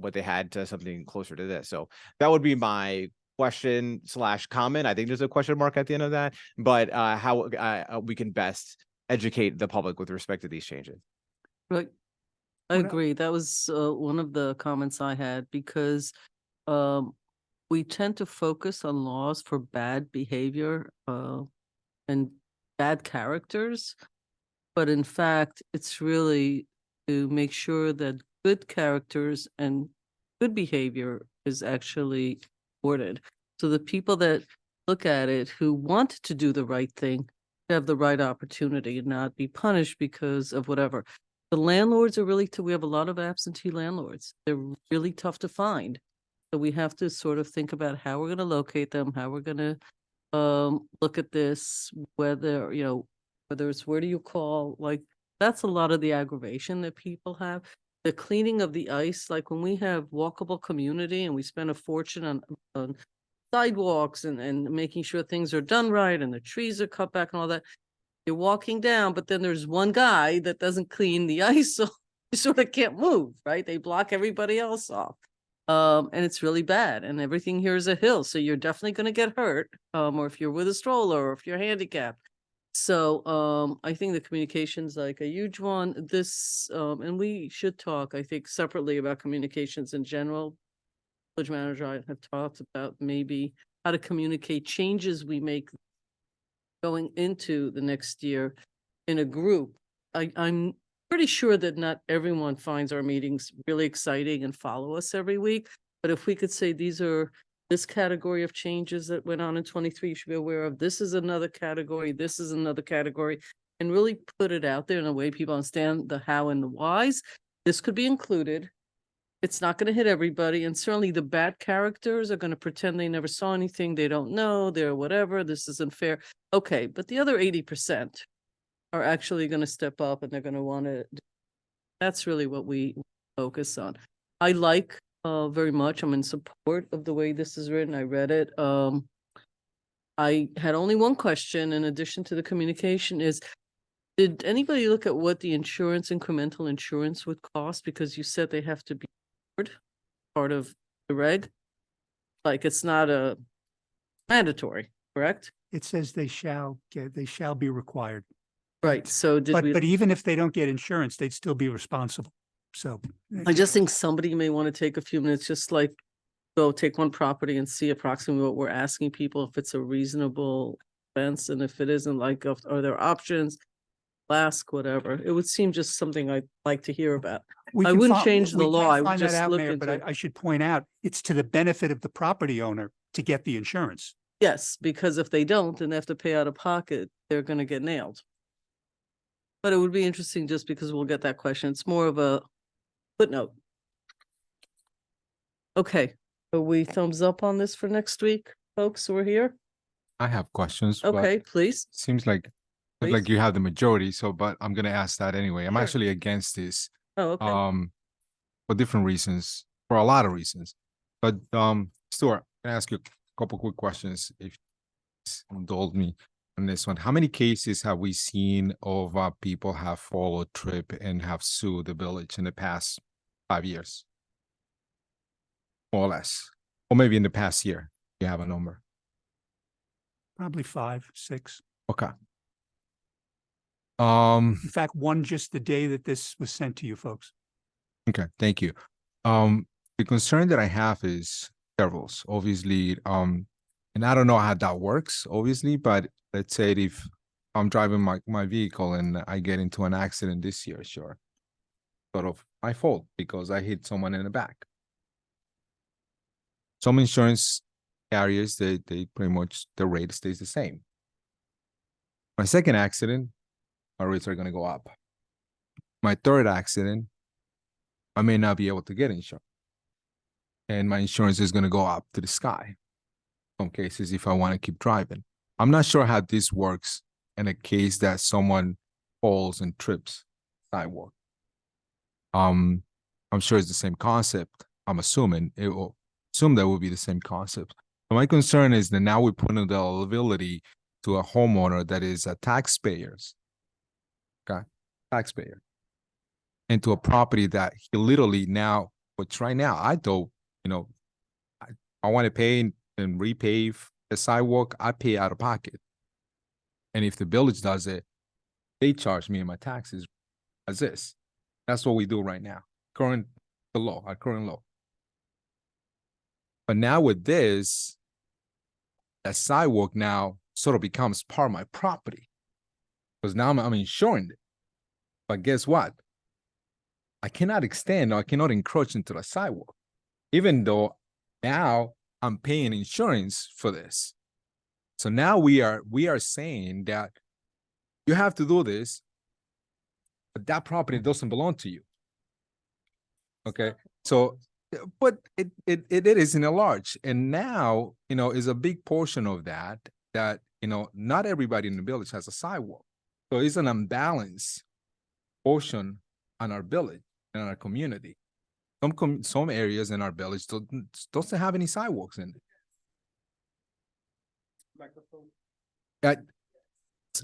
S9: what they had to something closer to this. So that would be my question / comment. I think there's a question mark at the end of that, but how we can best educate the public with respect to these changes.
S1: Right. I
S2: What el-
S1: agree. That was one of the comments I had because um, we tend to focus on laws for bad behavior and bad characters. But in fact, it's really to make sure that good characters and good behavior is actually supported. So the people that look at it who want to do the right thing have the right opportunity and not be punished because of whatever. The landlords are really, we have a lot of absentee landlords. They're really tough to find. So we have to sort of think about how we're going to locate them, how we're going to look at this, whether, you know, whether it's where do you call, like, that's a lot of the aggravation that people have. The cleaning of the ice, like when we have walkable community and we spend a fortune on sidewalks and making sure things are done right and the trees are cut back and all that. You're walking down, but then there's one guy that doesn't clean the ice, so you sort of can't move, right? They block everybody else off. And it's really bad. And everything here is a hill, so you're definitely going to get hurt. Or if you're with a stroller, or if you're handicapped. So I think the communication's like a huge one. This and we should talk, I think, separately about communications in general. Village manager, I have talked about maybe how to communicate changes we make going into the next year in a group. I'm pretty sure that not everyone finds our meetings really exciting and follow us every week. But if we could say these are this category of changes that went on in 23, you should be aware of. This is another category. This is another category, and really put it out there in a way people understand the how and the whys. This could be included. It's not going to hit everybody. And certainly the bad characters are going to pretend they never saw anything. They don't know. They're whatever. This isn't fair. Okay. But the other 80% are actually going to step up and they're going to want to. That's really what we focus on. I like very much. I'm in support of the way this is written. I read it. I had only one question in addition to the communication is, did anybody look at what the insurance, incremental insurance would cost? Because you said they have to be part of the reg. Like it's not a mandatory, correct?
S2: It says they shall be required.
S1: Right. So did
S2: But
S1: we?
S2: even if they don't get insurance, they'd still be responsible. So
S1: I just think somebody may want to take a few minutes, just like go take one property and see approximately what we're asking people, if it's a reasonable expense, and if it isn't, like, are there options? Ask whatever. It would seem just something I'd like to hear about. I wouldn't change the law. I would
S2: find that
S1: just
S2: out,
S1: look
S2: Mayor,
S1: into
S2: but
S1: it.
S2: I should point out, it's to the benefit of the property owner to get the insurance.
S1: Yes, because if they don't and they have to pay out of pocket, they're going to get nailed. But it would be interesting just because we'll get that question. It's more of a footnote. Okay. Are we thumbs up on this for next week, folks? We're here.
S6: I have questions. but
S1: Okay, please.
S6: Seems like
S1: Please.
S6: you have the majority. So, but I'm gonna ask that anyway. I'm
S1: Sure.
S6: actually against this.
S1: Oh, okay.
S6: For different reasons, for a lot of reasons. But Stuart, can I ask you a couple quick questions if you indulge me on this one? How many cases have we seen of people have followed trip and have sued the village in the past 5 years? More or less. Or maybe in the past year, you have a number.
S2: Probably 5, 6.
S6: Okay.
S2: In fact, one just the day that this was sent to you folks.
S6: Okay, thank you. The concern that I have is intervals, obviously. And I don't know how that works, obviously, but let's say if I'm driving my vehicle and I get into an accident this year, sure. Sort of my fault because I hit someone in the back. Some insurance carriers, they pretty much, the rate stays the same. My second accident, my rates are gonna go up. My third accident, I may not be able to get insurance. And my insurance is going to go up to the sky. Some cases, if I want to keep driving. I'm not sure how this works in a case that someone falls and trips sidewalk. I'm sure it's the same concept. I'm assuming it will assume that will be the same concept. But my concern is that now we put in the liability to a homeowner that is a taxpayers. Okay, taxpayer. Into a property that he literally now, which right now, I don't, I want to pay and repave the sidewalk, I pay out of pocket. And if the village does it, they charge me my taxes as this. That's what we do right now. Our current law. But now with this, that sidewalk now sort of becomes part of my property. Because now I'm insuring it. But guess what? I cannot extend or I cannot encroach into the sidewalk, even though now I'm paying insurance for this. So now we are saying that you have to do this, but that property doesn't belong to you. Okay, so but it is in a large, and now is a big portion of that not everybody in the village has a sidewalk, so it's an unbalanced portion on our village and our community. Some areas in our village doesn't have any sidewalks in it.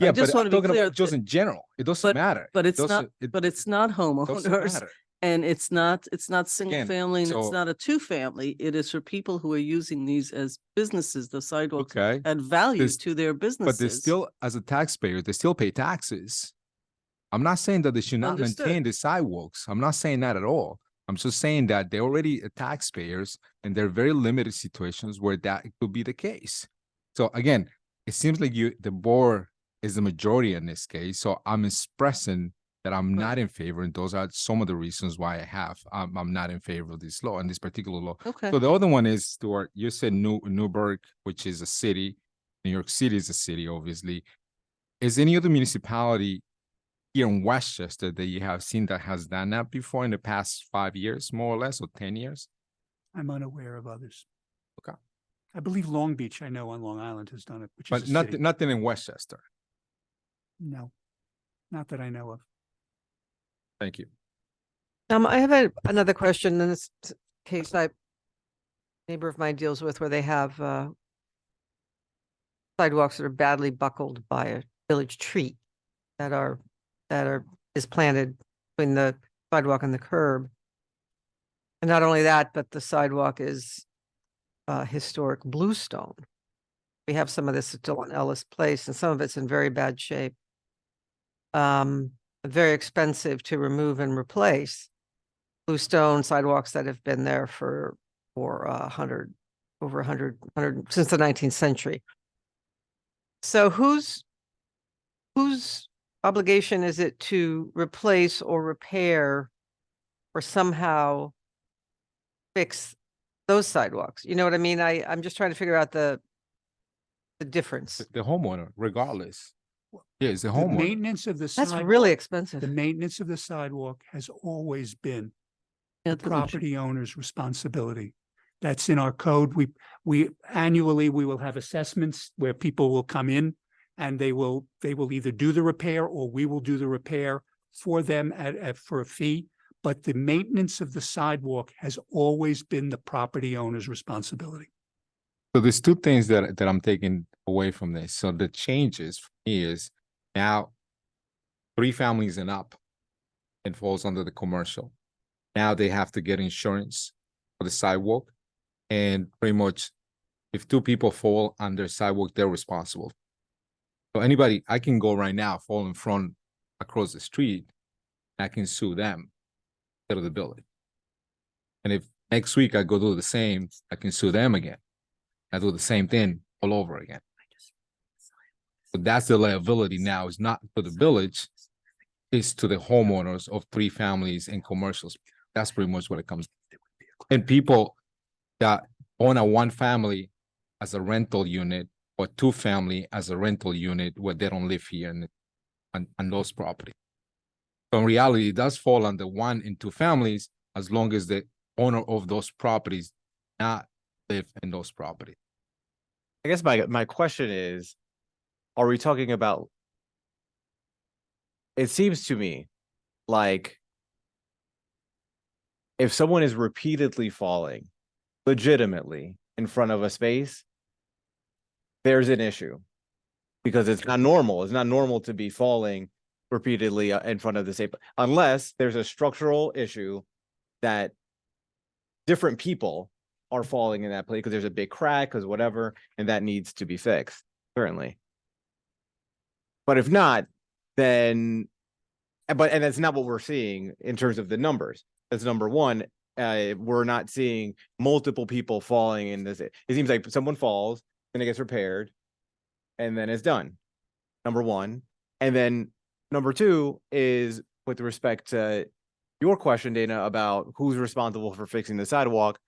S6: Yeah,
S1: just
S6: but
S1: want
S6: I'm
S1: to be
S6: talking
S1: clear
S6: about just in general. It doesn't matter.
S1: But it's not,
S6: doesn't- it
S1: but it's not
S6: doesn't
S1: homeowners.
S6: matter.
S1: And it's not single
S6: Again,
S1: family and
S6: so-
S1: it's not a two family. It is for people who are using these as businesses. The sidewalks
S6: Okay,
S1: add value
S6: There's-
S1: to their
S6: but they
S1: businesses.
S6: still, as a taxpayer, they still pay taxes. I'm not saying that they should not
S1: Understood.
S6: maintain the sidewalks. I'm not saying that at all. I'm just saying that they're already taxpayers and there are very limited situations where that could be the case. So again, it seems like the board is the majority in this case. So I'm expressing that I'm
S1: Right.
S6: not in favor, and those are some of the reasons why I'm not in favor of this law and this particular law.
S1: Okay.
S6: So the other one is, Stuart, you said Newburgh, which is a city. New York City is a city, obviously. Is any other municipality here in Westchester that you have seen that has done that before in the past 5 years, more or less, or 10 years?
S2: I'm unaware of others.
S6: Okay.
S2: I believe Long Beach, I know on Long Island has done it, which is
S6: But
S2: a city.
S6: nothing in Westchester.
S2: No, not that I know of.
S6: Thank you.
S7: I have another question in this case neighbor of mine deals with where they have sidewalks that are badly buckled by a village tree that is planted between the sidewalk and the curb. And not only that, but the sidewalk is historic bluestone. We have some of this still on Ellis Place, and some of it's in very bad shape. Very expensive to remove and replace. Bluestone sidewalks that have been there for over 100 since the 19th century. So whose obligation is it to replace or repair or somehow fix those sidewalks? You know what I mean? I'm just trying to figure out the difference.
S6: The homeowner, regardless. Yeah, it's the
S2: The
S6: homeowner.
S2: maintenance of the
S7: That's
S2: sidewalk.
S7: really
S2: The
S7: expensive.
S2: maintenance of the sidewalk has always been
S1: Yeah,
S2: the
S1: the-
S2: property owner's responsibility. That's in our code. We annually, we will have assessments where people will come in and they will either do the repair or we will do the repair for them for a fee. But the maintenance of the sidewalk has always been the property owner's responsibility.
S6: So there's two things that I'm taking away from this. So the changes for me is now 3 families and up, it falls under the commercial. Now they have to get insurance for the sidewalk. And pretty much if 2 people fall under sidewalk, they're responsible. So anybody, I can go right now, fall in front across the street, I can sue them instead of the building. And if next week I go do the same, I can sue them again. I do the same thing all over again. So that's the liability now. It's not to the village, it's to the homeowners of 3 families and commercials. That's pretty much what it comes to. And people that own a 1 family as a rental unit or 2 family as a rental unit where they don't live here on those property. So in reality, it does fall under 1 and 2 families as long as the owner of those properties not live in those properties.
S9: I guess my question is, are we talking about, it seems to me like if someone is repeatedly falling legitimately in front of a space, there's an issue. because it's not normal. It's not normal to be falling repeatedly in front of the same, unless there's a structural issue that different people are falling in that place because there's a big crack, because whatever, and that needs to be fixed, certainly. But if not, then, and that's not what we're seeing in terms of the numbers. That's number one. We're not seeing multiple people falling in this. It seems like someone falls, then it gets repaired, and then it's done. Number one. And then number two is with respect to your question, Dana, about who's responsible for fixing the sidewalk.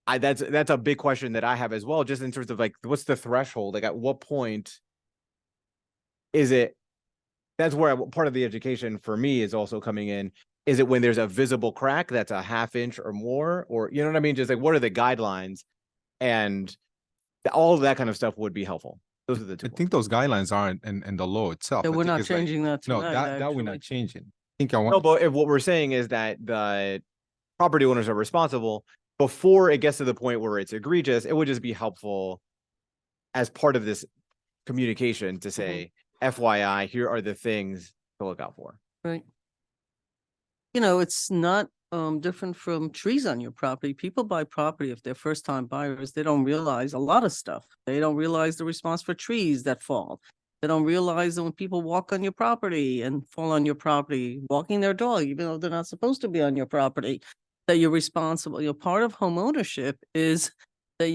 S9: That's a big question that I have as well, just in terms of like, what's the threshold? Like, at what point is it? That's where part of the education for me is also coming in. Is it when there's a visible crack that's a half inch or more, or you know what I mean? Just like, what are the guidelines? And all of that kind of stuff would be helpful. Those are the two.
S6: I think those guidelines aren't in the law itself.
S1: Yeah,
S6: I
S1: we're
S6: think
S1: not
S6: it's like-
S1: changing that
S6: No,
S1: tonight,
S6: that we're
S1: actually.
S6: not changing. I think I
S9: No,
S6: want,
S9: but if what we're saying is that the property owners are responsible before it gets to the point where it's egregious, it would just be helpful as part of this communication to say, FYI, here are the things to look out for.
S1: Right. You know, it's not different from trees on your property. People buy property if they're first time buyers. They don't realize a lot of stuff. They don't realize the response for trees that fall. They don't realize that when people walk on your property and fall on your property, walking their dog, even though they're not supposed to be on your property, that you're responsible. You know, part of home ownership is that,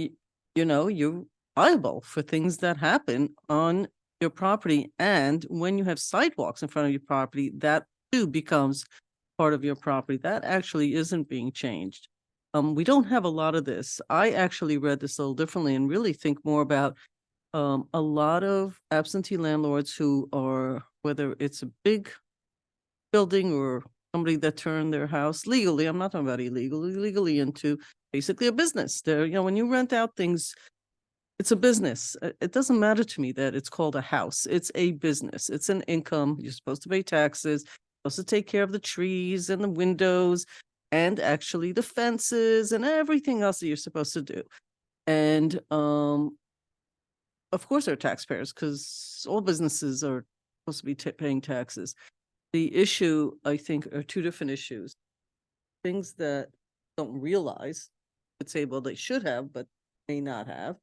S1: you know, you're liable for things that happen on your property. And when you have sidewalks in front of your property, that too becomes part of your property. That actually isn't being changed. We don't have a lot of this. I actually read this a little differently and really think more about a lot of absentee landlords who are, whether it's a big building or somebody that turned their house legally, I'm not talking about illegally into basically a business. There, you know, when you rent out things, it's a business. It doesn't matter to me that it's called a house. It's a business. It's an income. You're supposed to pay taxes, supposed to take care of the trees and the windows and actually the fences and everything else that you're supposed to do. And of course they're taxpayers because all businesses are supposed to be paying taxes. The issue, I think, are two different issues. Things that don't realize, could say, well, they should have, but may not have,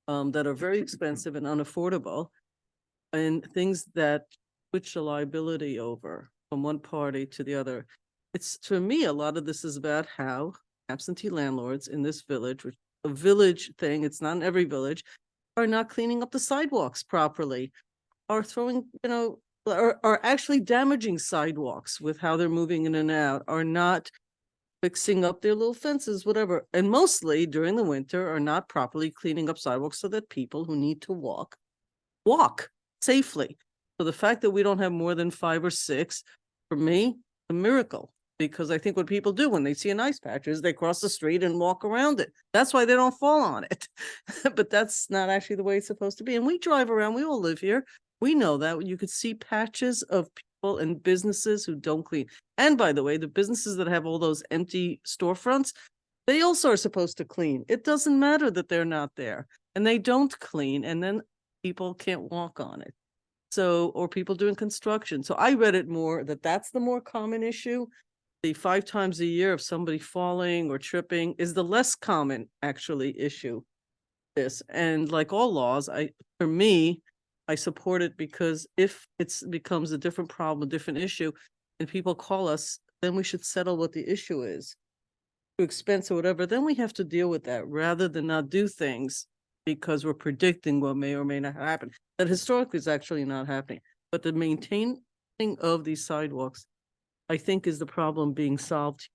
S1: that are very expensive and unaffordable, and things that switch the liability over from one party to the other. It's, to me, a lot of this is about how absentee landlords in this village, which is a village thing, it's not in every village, are not cleaning up the sidewalks properly, are throwing, you know, are actually damaging sidewalks with how they're moving in and out, are not fixing up their little fences, whatever. And mostly during the winter are not properly cleaning up sidewalks so that people who need to walk safely. So the fact that we don't have more than 5 or 6, for me, a miracle. Because I think what people do when they see an ice patch is they cross the street and walk around it. That's why they don't fall on it. But that's not actually the way it's supposed to be. And we drive around, we all live here. We know that you could see patches of people and businesses who don't clean. And by the way, the businesses that have all those empty storefronts, they also are supposed to clean. It doesn't matter that they're not there and they don't clean, and then people can't walk on it. So, or people doing construction. So I read it more that that's the more common issue. The 5 times a year of somebody falling or tripping is the less common actually issue. This, and like all laws, for me, I support it because if it becomes a different problem, a different issue, and people call us, then we should settle what the issue is. Too expensive or whatever, then we have to deal with that rather than not do things because we're predicting what may or may not happen. That historically is actually not happening. But the maintaining of these sidewalks, I think, is the problem being solved.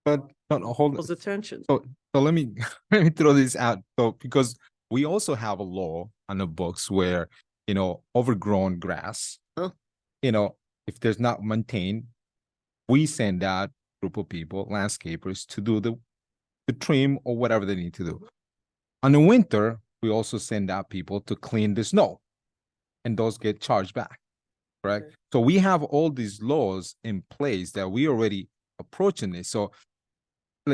S6: but no, hold
S1: People's attention.
S6: So let me let me throw this out. So because we also have a law on the books where, you know, overgrown grass, you know, if there's not maintained, we send out a group of people, landscapers, to do the trim or whatever they need to do. On the winter, we also send out people to clean the snow, and those get charged back, correct? So we have all these laws in place that we already approaching this. So so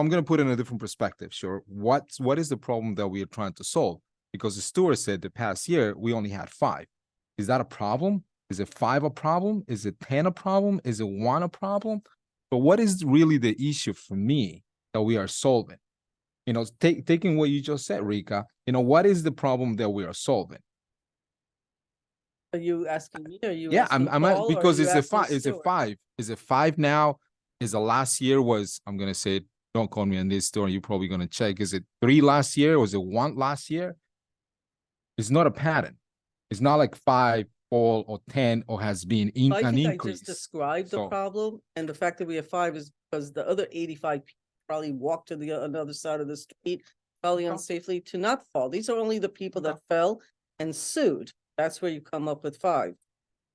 S6: I'm going to put it in a different perspective. Sure. What is the problem that we are trying to solve? because the steward said the past year we only had 5. Is that a problem? Is it 5 a problem? Is it 10 a problem? Is it 1 a problem? But what is really the issue for me that we are solving? Taking what you just said, Rika, what is the problem that we are solving?
S1: Are you asking me? Are you
S6: Yeah,
S1: asking Paul, or are
S6: because
S1: you
S6: it's a
S1: asking
S6: 5. Is it
S1: Stuart?
S6: 5? Is it 5 now? Is the last year was, I'm gonna say, don't call me on this story. You're probably gonna check. Is it 3 last year? Was it 1 last year? It's not a pattern. It's not like 5 all or 10 or has been
S1: I
S6: an
S1: think I
S6: increase.
S1: just described the
S6: So-
S1: problem, and the fact that we have 5 is because the other 85 people probably walked to the another side of the street, probably
S6: Okay.
S1: unsafely to not fall. These are only the people that fell and sued. That's where you come up with 5.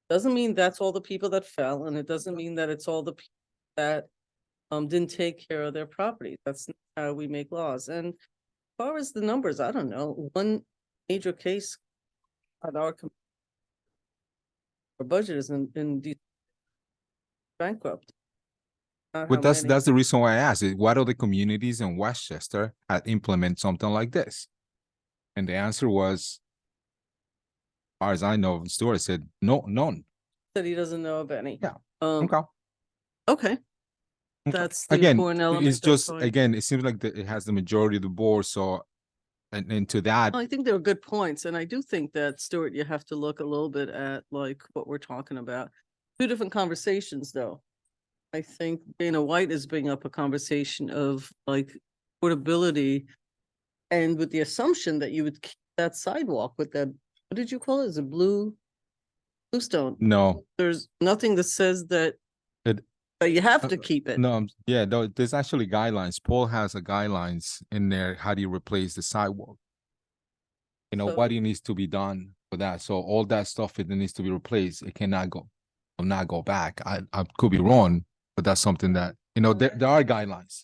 S1: Doesn't mean that's all the people that fell, and it doesn't mean that it's all the people that didn't take care of their property. That's not how we make laws. And as far as the numbers, I don't know. One major case on our budget is in bankrupt. Not
S6: But
S1: how
S6: that's
S1: many.
S6: the reason why I asked it. What other communities in Westchester had implement something like this? And the answer was, as far as I know, Stuart said no, none.
S1: That he doesn't know of any.
S6: Yeah.
S1: Okay.
S6: Okay.
S1: That's the
S6: Again,
S1: important element.
S6: it's
S1: that's
S6: just
S1: fine.
S6: again, it seems like it has the majority of the board. So, and to that,
S1: I think there are good points, and I do think that, Stuart, you have to look a little bit at like what we're talking about. 2 different conversations, though. I think Dana White is bringing up a conversation of like portability, and with the assumption that you would keep that sidewalk with that, what did you call it? Is it bluestone?
S6: no,
S1: There's nothing that says that
S6: It-
S1: that you have to keep it.
S6: no, yeah, no, there's actually guidelines. Paul has a guidelines in there. How do you replace the sidewalk?
S1: So-
S6: What needs to be done for that? So all that stuff, it needs to be replaced. It cannot not go back. I could be wrong, but that's something that, there are guidelines.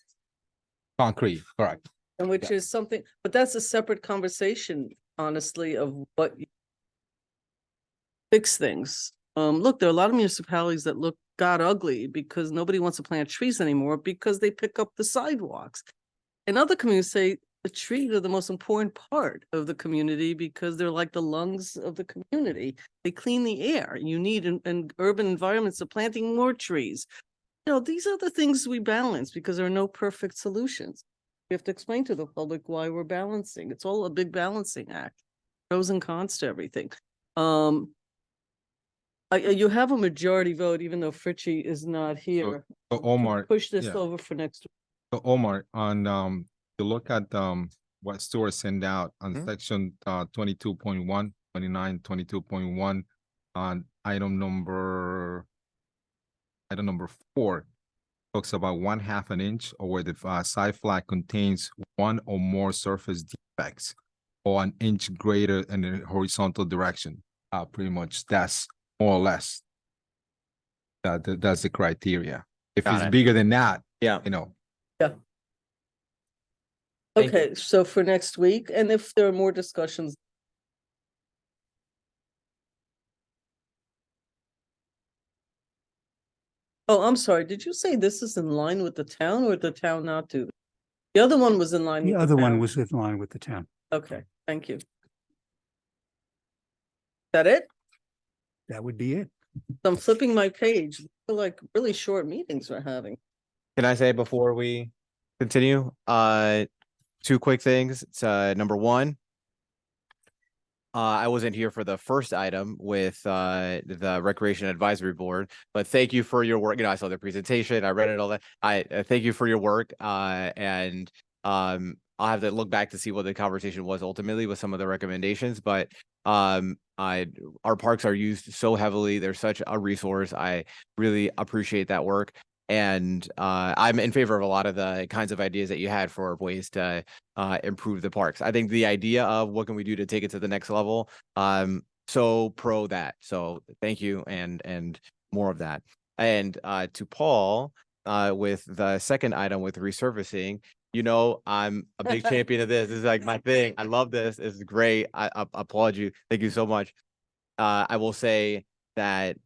S6: Concrete, correct.
S1: And which
S6: Yeah.
S1: is something, but that's a separate conversation, honestly, of what fix things. Look, there are a lot of municipalities that look god ugly because nobody wants to plant trees anymore because they pick up the sidewalks. And other communities say the trees are the most important part of the community because they're like the lungs of the community. They clean the air. You need in urban environments of planting more trees. These are the things we balance because there are no perfect solutions. We have to explain to the public why we're balancing. It's all a big balancing act, pros and cons to everything. You have a majority vote, even though Fritchie is not here.
S6: So Omar,
S1: Push this
S6: yeah.
S1: over for next.
S6: So Omar, on you look at what Stuart sent out on
S9: Mhm.
S6: section 22.1, 29, 22.1 on item number 4 talks about 1/2 an inch or where the side flag contains 1 or more surface defects or an inch greater in the horizontal direction. Pretty much that's more or less that's the criteria. If
S9: Got
S6: it's
S9: it.
S6: bigger than that,
S9: Yeah.
S1: Yeah.
S9: Thank you.
S1: Okay, so for next week, and if there are more discussions. Oh, I'm sorry. Did you say this is in line with the town or the town not to? The other one was in line with
S2: The
S1: the
S2: other one
S1: town.
S2: was in line with the town.
S1: Okay, thank you. That it?
S2: That would be it.
S1: I'm flipping my page. They're like really short meetings we're having.
S9: Can I say before we continue, 2 quick things. It's number 1. I wasn't here for the first item with the Recreation Advisory Board, but thank you for your work. I saw the presentation, I read it all that. I thank you for your work. And I'll have to look back to see what the conversation was ultimately with some of the recommendations, but our parks are used so heavily. They're such a resource. I really appreciate that work. And I'm in favor of a lot of the kinds of ideas that you had for ways to improve the parks. I think the idea of what can we do to take it to the next level, so pro that. So thank you, and more of that. And to Paul, with the second item with resurfacing, I'm a big champion of this. This is like my thing. I love this. This is great. I applaud you. Thank you so much. I will say that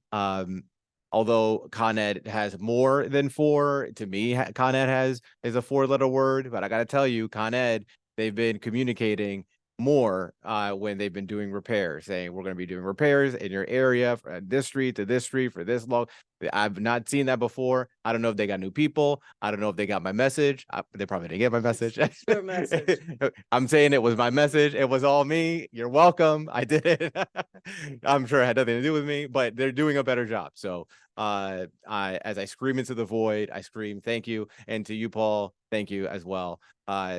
S9: although Con Ed has more than 4, to me, Con Ed is a 4-letter word, but I got to tell you, Con Ed, they've been communicating more when they've been doing repairs, saying we're going to be doing repairs in your area from this street to this street for this long. I've not seen that before. I don't know if they got new people. I don't know if they got my message. They probably didn't get my message.
S1: your message.
S9: I'm saying it was my message. It was all me. You're welcome. I did it. I'm sure it had nothing to do with me, but they're doing a better job. So as I scream into the void, I scream thank you. And to you, Paul, thank you as well.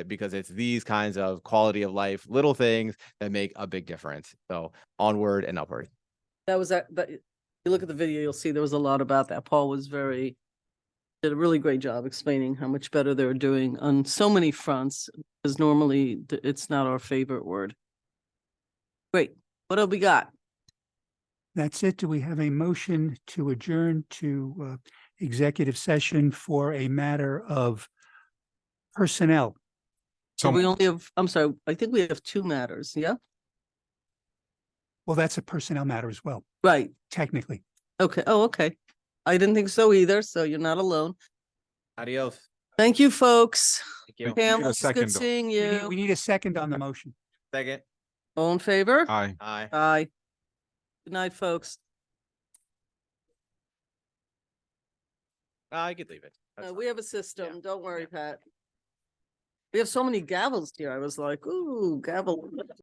S9: Because it's these kinds of quality of life, little things that make a big difference. So onward and upward.
S1: That was that, but you look at the video, you'll see there was a lot about that. Paul was did a really great job explaining how much better they're doing on so many fronts, because normally it's not our favorite word. Great. What have we got?
S2: That's it. Do we have a motion to adjourn to executive session for a matter of personnel?
S1: So we only have, I'm sorry, I think we have 2 matters. Yeah,
S2: Well, that's a personnel matter as well,
S1: right.
S2: technically.
S1: Okay. Oh, okay. I didn't think so either. So you're not alone.
S9: Adios.
S1: Thank you, folks.
S9: Thank you.
S1: Pam,
S6: a
S1: it's good
S6: second.
S1: seeing
S2: We
S1: you.
S2: need a second on the motion.
S9: Second.
S1: All in favor?
S6: Aye.
S9: Aye.
S1: Aye. Good night, folks.
S9: I could leave it. That's
S1: We have a system. Don't worry, Pat. We have so many gavels here. I was like, ooh, gavel.